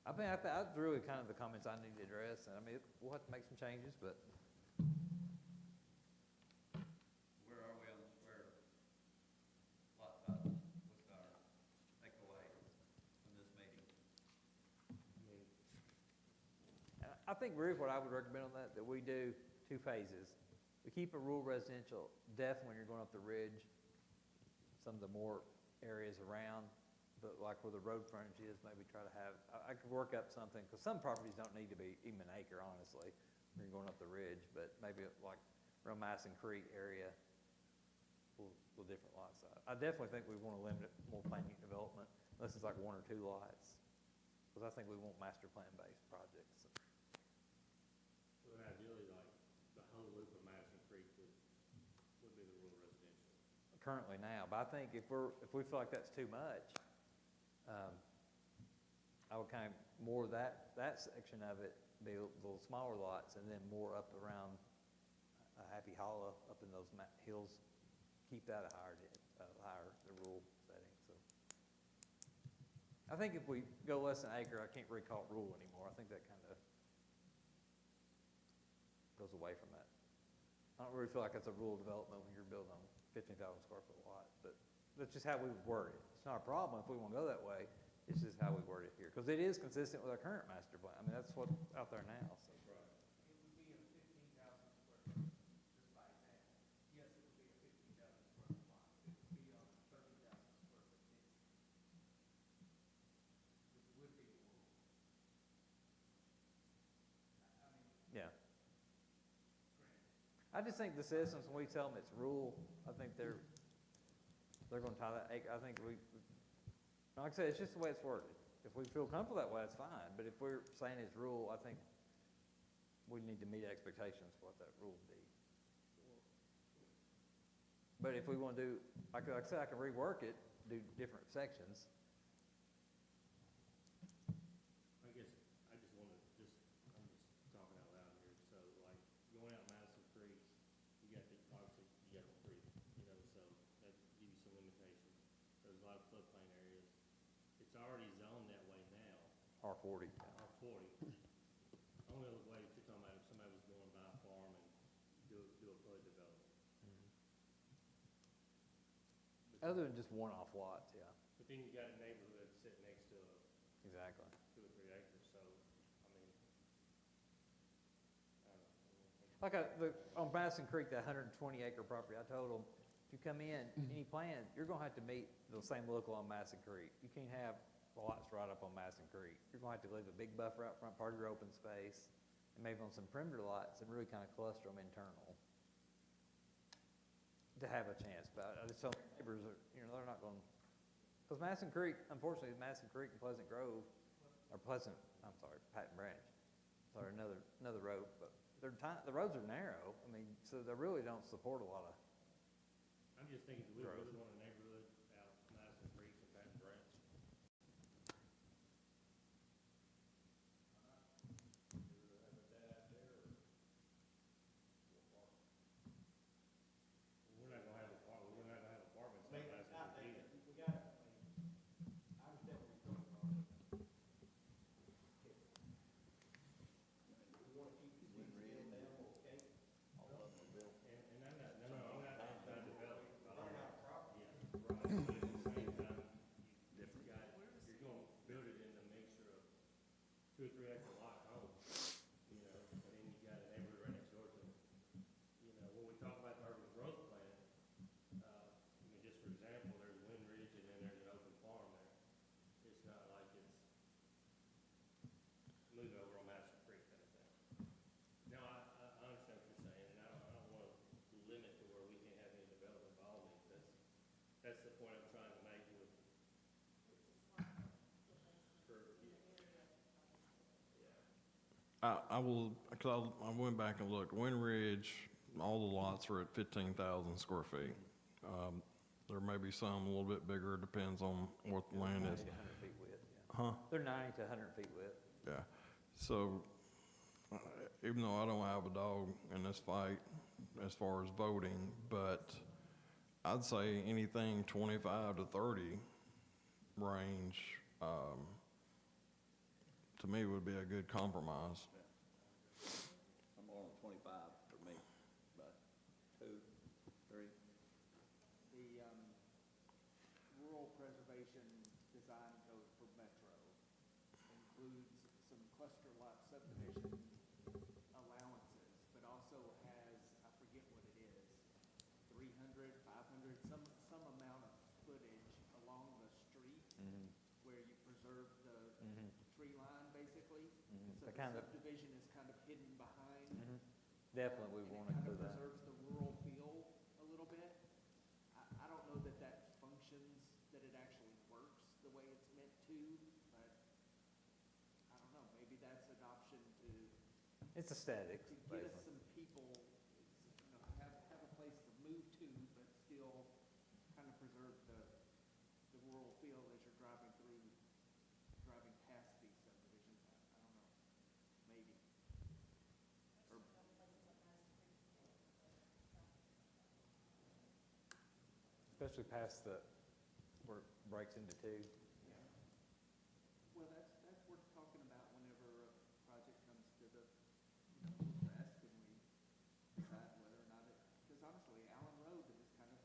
Speaker 1: I mean, that's really kind of the comments I need to address, and I mean, we'll have to make some changes, but.
Speaker 7: Where are we on the square lot sizes? What's our takeaway from this meeting?
Speaker 1: I think really what I would recommend on that we do 2 phases. We keep a rural residential, definitely when you're going up the ridge, some of the more areas around, but like where the road frontage is, maybe try to have, I could work up something, because some properties don't need to be even an acre, honestly, when you're going up the ridge, but maybe like around Madison Creek area, with different lot size. I definitely think we want to limit it more plan unit development, unless it's like 1 or 2 lots, because I think we want master plan-based projects.
Speaker 3: So then ideally, like, the whole loop of Madison Creek would be the rural residential.
Speaker 1: Currently now, but I think if we feel like that's too much, I would kind of more that section of it be little smaller lots, and then more up around Happy Hollow, up in those hills, keep that a higher the rural setting. So I think if we go less than an acre, I can't really call it rural anymore. I think that kind of goes away from that. I don't really feel like that's a rural development when you're building on 15,000 square foot lot, but that's just how we would word it. It's not a problem if we want to go that way. It's just how we word it here, because it is consistent with our current master plan. I mean, that's what's out there now. So.
Speaker 3: Right.
Speaker 4: It would be a 15,000 square foot, just by example. Yes, it would be a 15,000 square foot lot. It would be on a 30,000 square foot density, which would be rural. I mean,
Speaker 1: Yeah.
Speaker 4: granted.
Speaker 1: I just think the citizens, when we tell them it's rural, I think they're going to tie that acre. I think like I said, it's just the way it's worded. If we feel comfortable that way, that's fine. But if we're saying it's rural, I think we need to meet expectations for what that rule would be. But if we want to do, like I said, I can rework it, do different sections.
Speaker 3: I guess, I just want to I'm just talking out loud here, so like, going out Madison Creek, obviously, you got the creek, so that gives you some limitations. There's a lot of floodplain areas. It's already zoned that way now,
Speaker 1: R40.
Speaker 3: R40. Only other way you're talking about if somebody was going to buy a farm and do a flood development.
Speaker 1: Other than just one-off lots, yeah.
Speaker 3: But then you got a neighborhood sitting next to
Speaker 1: Exactly.
Speaker 3: 2 or 3 acres, so, I mean, I don't know.
Speaker 1: Like on Madison Creek, that 120-acre property, I told them, if you come in, any plan, you're going to have to meet the same local on Madison Creek. You can't have lots right up on Madison Creek. You're going to have to leave a big buffer out front, part of your open space, and maybe on some perimeter lots, and really kind of cluster them internal to have a chance. But I just tell neighbors, they're not going to, because Madison Creek, unfortunately, Madison Creek and Pleasant Grove, Patton Branch, sorry, another road, but the roads are narrow. I mean, so they really don't support a lot of.
Speaker 3: I'm just thinking, do we really want a neighborhood out Madison Creek and Patton Branch? We're not gonna have apartments
Speaker 4: I
Speaker 3: on
Speaker 4: mean,
Speaker 3: Madison
Speaker 4: I
Speaker 3: Creek
Speaker 4: think
Speaker 3: either.
Speaker 4: we got, I understand where you're coming from. We want to keep the cities still down, okay?
Speaker 3: And I'm not anti-development.
Speaker 4: Running out of property.
Speaker 3: Yeah, right, but at the same time, you're gonna build it in the mixture of 2 or 3 acre lot homes, and then you got a neighborhood right next door to them. When we talk about the urban growth plan, just for example, there's Wind Ridge and then there's an open farm there. It's not like it's moving over on Madison
Speaker 8: I will, because I went back and looked, Wind Ridge, all the lots are at 15,000 square feet. There may be some a little bit bigger, depends on what the land
Speaker 1: 90
Speaker 8: is.
Speaker 1: to 100 feet width, yeah.
Speaker 8: Huh?
Speaker 1: They're 90 to 100 feet width.
Speaker 8: Yeah. So, even though I don't have a dog in this fight as far as voting, but I'd say anything 25 to 30 range, to me would be a good compromise.
Speaker 7: I'm more on 25 for me, but 2, 3.
Speaker 4: The rural preservation design code for Metro includes some cluster lot subdivision allowances, but also has, I forget what it is, 300, 500, some amount of footage along the street where you preserve the tree line, basically. So
Speaker 1: The
Speaker 4: the
Speaker 1: kind of-
Speaker 4: subdivision is kind of hidden behind.
Speaker 1: Definitely, we want to do
Speaker 4: And it kind of
Speaker 1: that.
Speaker 4: preserves the rural feel a little bit. I don't know that that functions, that it actually works the way it's meant to, but I don't know, maybe that's an option to
Speaker 1: It's aesthetics,
Speaker 4: get us
Speaker 1: basically.
Speaker 4: some people, you know, have a place to move to, but still kind of preserve the rural feel as you're driving past these subdivisions. I don't know, maybe. Or
Speaker 1: Especially past where it breaks into two.
Speaker 4: Well, that's worth talking about whenever a project comes to the press and we decide whether or not it, because honestly, Allen Road is kind of,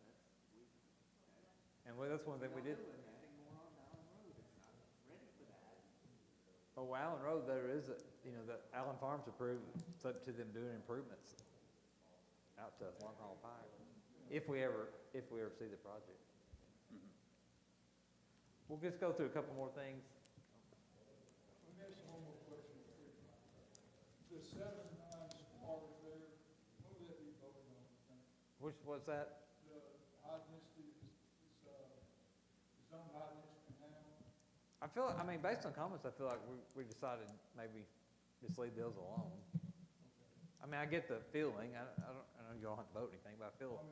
Speaker 1: And well, that's one thing we did.
Speaker 4: adding more on Allen Road, it's not ready for that.
Speaker 1: Oh, Allen Road, there is, the Allen Farms approved, it's up to them doing improvements out to Long Haul Pike, if we ever see the project. We'll just go through a couple more things.
Speaker 5: Let me ask you one more question. The 7 cars there, what would that be voted on, you think?
Speaker 1: What's that?
Speaker 5: The high density zone high density now?
Speaker 1: I feel, based on comments, I feel like we decided maybe just leave those alone. I get the feeling, I know you all have to vote anything, but I feel,
Speaker 5: I'm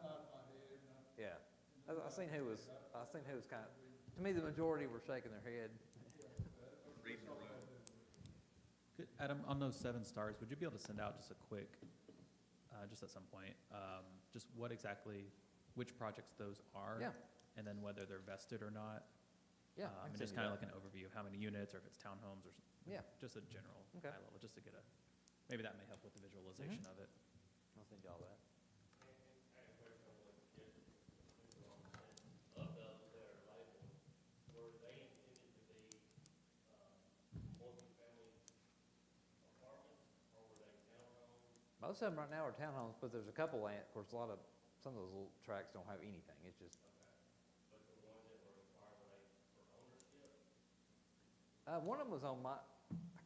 Speaker 5: nodding my head and I.
Speaker 1: yeah. I seen who was kind of, to me, the majority were shaking their head.
Speaker 7: Reading the room.
Speaker 6: Adam, on those 7 stars, would you be able to send out just a quick, just at some point, just which projects those are?
Speaker 1: Yeah.
Speaker 6: And then whether they're vested or not?
Speaker 1: Yeah. I
Speaker 6: And
Speaker 1: can
Speaker 6: just
Speaker 1: send you
Speaker 6: kind of
Speaker 1: that.
Speaker 6: like an overview of how many units, or if it's townhomes, or
Speaker 1: Yeah.
Speaker 6: just a general
Speaker 1: Okay.
Speaker 6: high level, just to get maybe that may help with the visualization of it.
Speaker 1: I'll send you all that.
Speaker 3: I have a question on what you just, of those that are labeled, were they intended to be, multifamily apartments, or were they townhomes?
Speaker 1: Most of them right now are townhomes, but there's a couple of course, some of those little tracks don't have anything. It's just,
Speaker 3: But the ones that were required, were they for ownership?
Speaker 1: one of them was on I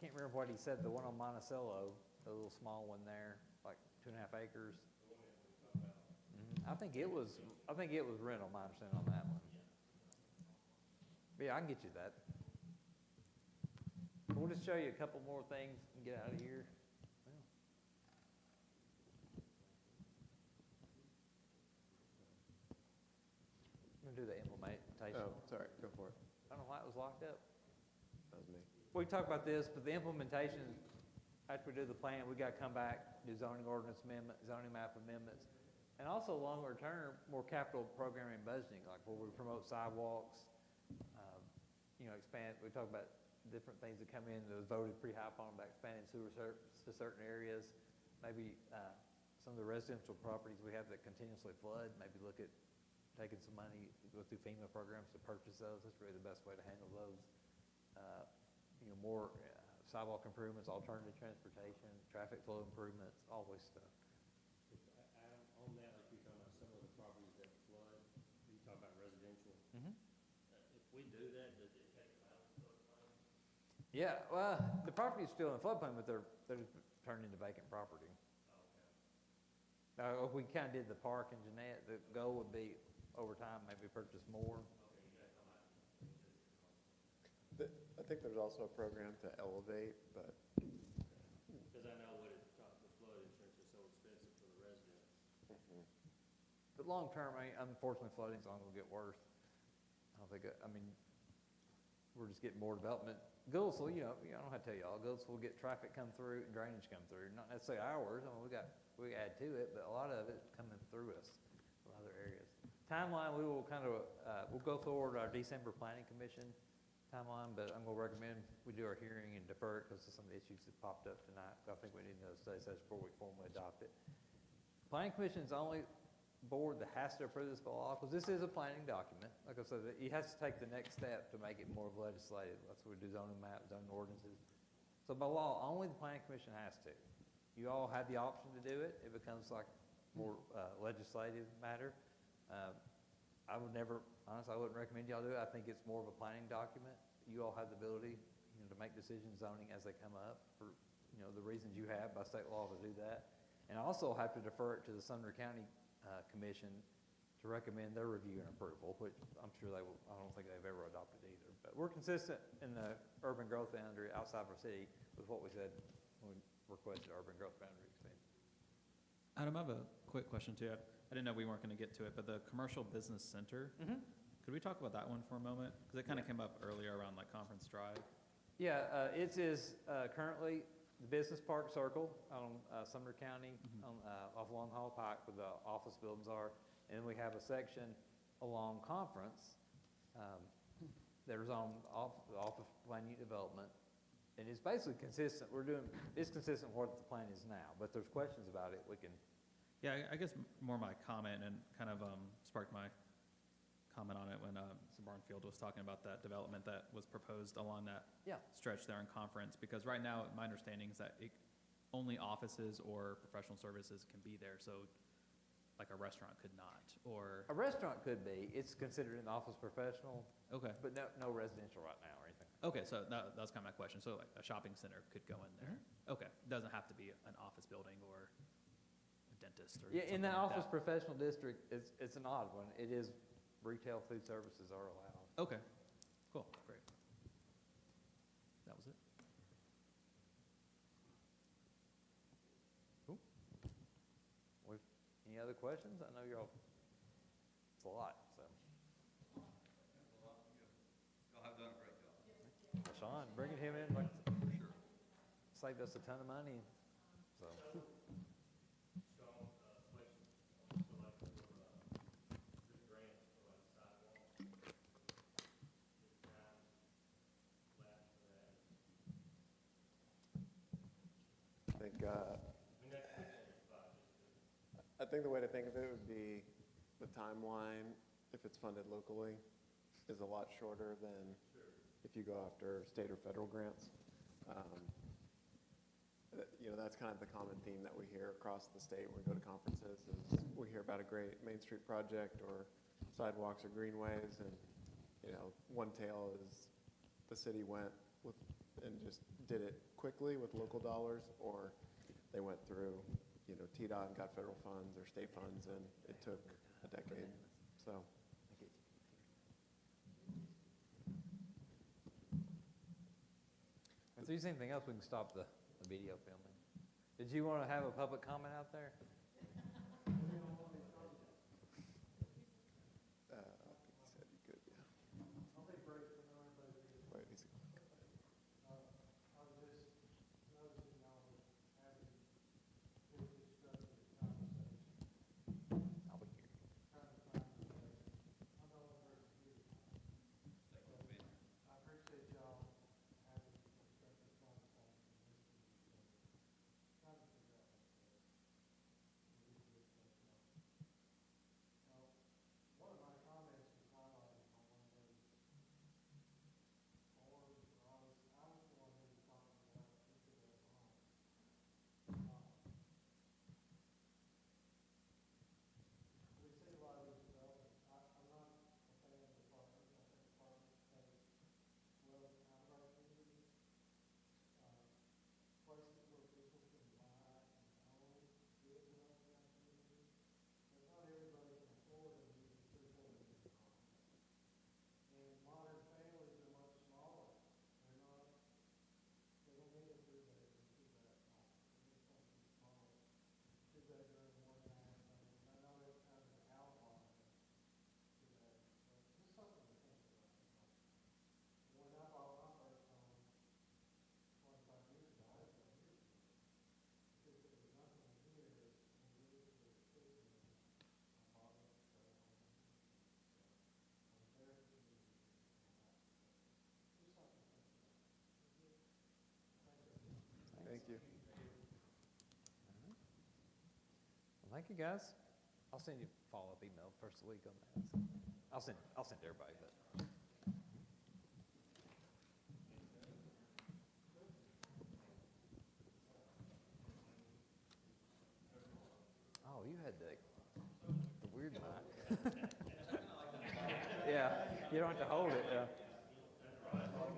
Speaker 1: can't remember what he said, the one on Monticello, the little small one there, like 2.5 acres.
Speaker 3: The one that we talked about?
Speaker 1: I think it was rental, my understanding on that one. But yeah, I can get you that. We'll just show you a couple more things and get out of here. I'm gonna do the implementation.
Speaker 2: Oh, sorry, go for it.
Speaker 1: I don't know why it was locked up.
Speaker 2: That was me.
Speaker 1: We talked about this, but the implementation, after we do the plan, we gotta come back, do zoning ordinance amendment, zoning map amendments, and also longer term, more capital programming and budgeting, like where we promote sidewalks, expand, we talk about different things that come in, that was voted pretty high upon about expanding sewer to certain areas. Maybe, some of the residential properties we have that continuously flood, maybe look at taking some money, go through FEMA programs to purchase those. That's really the best way to handle those. More sidewalk improvements, alternative transportation, traffic flow improvements, all this stuff.
Speaker 3: Adam, on that, like you're talking about some of the properties that flood, you talk about residential. If we do that, does it take them out of the floodplain?
Speaker 1: Yeah, well, the property's still in the floodplain, but they're just turned into vacant property.
Speaker 3: Okay.
Speaker 1: Now, if we kind of did the park in Jeanette, the goal would be over time, maybe purchase more.
Speaker 3: Okay, you gotta come out.
Speaker 2: I I think there's also a program to elevate, but
Speaker 3: Because I know what it's, the flood insurance is so expensive for the residents.
Speaker 1: But long-term, unfortunately, flooding's only gonna get worse. I don't think, I mean, we're just getting more development. Goodlettsville, I don't have to tell y'all, Goodlettsville will get traffic come through and drainage come through, not necessarily ours, I mean, we add to it, but a lot of it coming through us from other areas. Timeline, we will we'll go forward our December planning commission timeline, but I'm gonna recommend we do our hearing and defer it because of some of the issues that popped up tonight. I think we need another study session before we formally adopt it. Planning commission is the only board that has to approve this by law, because this is a planning document. Like I said, it has to take the next step to make it more legislative. That's what we do, zoning maps, zoning ordinances. So by law, only the planning commission has to. You all have the option to do it. It becomes like more legislative matter. I would never, honestly, I wouldn't recommend y'all do it. I think it's more of a planning document. You all have the ability, to make decisions zoning as they come up for, the reasons you have by state law to do that. And also have to defer it to the Sumner County Commission to recommend their review and approval, which I'm sure they will, I don't think they've ever adopted either. But we're consistent in the urban growth boundary outside of our city with what we said when we requested urban growth boundary expansion.
Speaker 6: Adam, I have a quick question too. I didn't know we weren't going to get to it, but the commercial business center, could we talk about that one for a moment? Because it kind of came up earlier around like Conference Drive.
Speaker 1: Yeah, it is currently the Business Park Circle on Sumner County, off Long Haul Pike where the office buildings are. And we have a section along Conference that is on the Office of Plan Unit Development. And it's basically consistent. It's consistent with what the plan is now, but there's questions about it, we can.
Speaker 6: Yeah, I guess more my comment and kind of sparked my comment on it when Mr. Barnfield was talking about that development that was proposed along that stretch there in Conference. Because right now, my understanding is that only offices or professional services can be there. So like a restaurant could not, or.
Speaker 1: A restaurant could be. It's considered an office professional.
Speaker 6: Okay.
Speaker 1: But no residential right now or anything.
Speaker 6: Okay, so that was kind of my question. So like a shopping center could go in there. Okay, doesn't have to be an office building or a dentist or.
Speaker 1: Yeah, in the
Speaker 6: something like
Speaker 1: office
Speaker 6: that.
Speaker 1: professional district, it's an odd one. It is retail food services are allowed.
Speaker 6: Okay, cool, great. That was it.
Speaker 1: Cool. Any other questions? I know you're all, it's a lot, so.
Speaker 7: Y'all have done a great job.
Speaker 1: Sean, bringing him in, like,
Speaker 7: For sure.
Speaker 1: saved us a ton of money, so.
Speaker 3: Sean, question, so like for, the grants for like sidewalks, the time lapse for that.
Speaker 2: I think,
Speaker 3: I mean, that's quick on the spot, just to.
Speaker 2: I think the way to think of it would be the timeline, if it's funded locally, is a lot shorter than if you go after state or federal grants. That's kind of the common theme that we hear across the state when we go to conferences is we hear about a great Main Street project or sidewalks or greenways, and, one tale is the city went with and just did it quickly with local dollars, or they went through, TDOT and got federal funds or state funds, and it took a decade. So.
Speaker 1: If there's anything else, we can stop the video filming. Did you want to have a public comment out there?
Speaker 2: I think he said you could, yeah.
Speaker 5: I'll be brief, I know everybody's busy.
Speaker 2: Wait, he's.
Speaker 5: I was just noticing y'all was having really constructive conversation,
Speaker 1: I'll be here.
Speaker 5: trying to find a way. I'm the only person here. I appreciate y'all having constructive conversation. Trying to figure out.
Speaker 1: Thank you, guys. I'll send you a follow-up email first of the week on that. I'll send to everybody, but. Oh, you had the weird mic. Yeah, you don't have to hold it.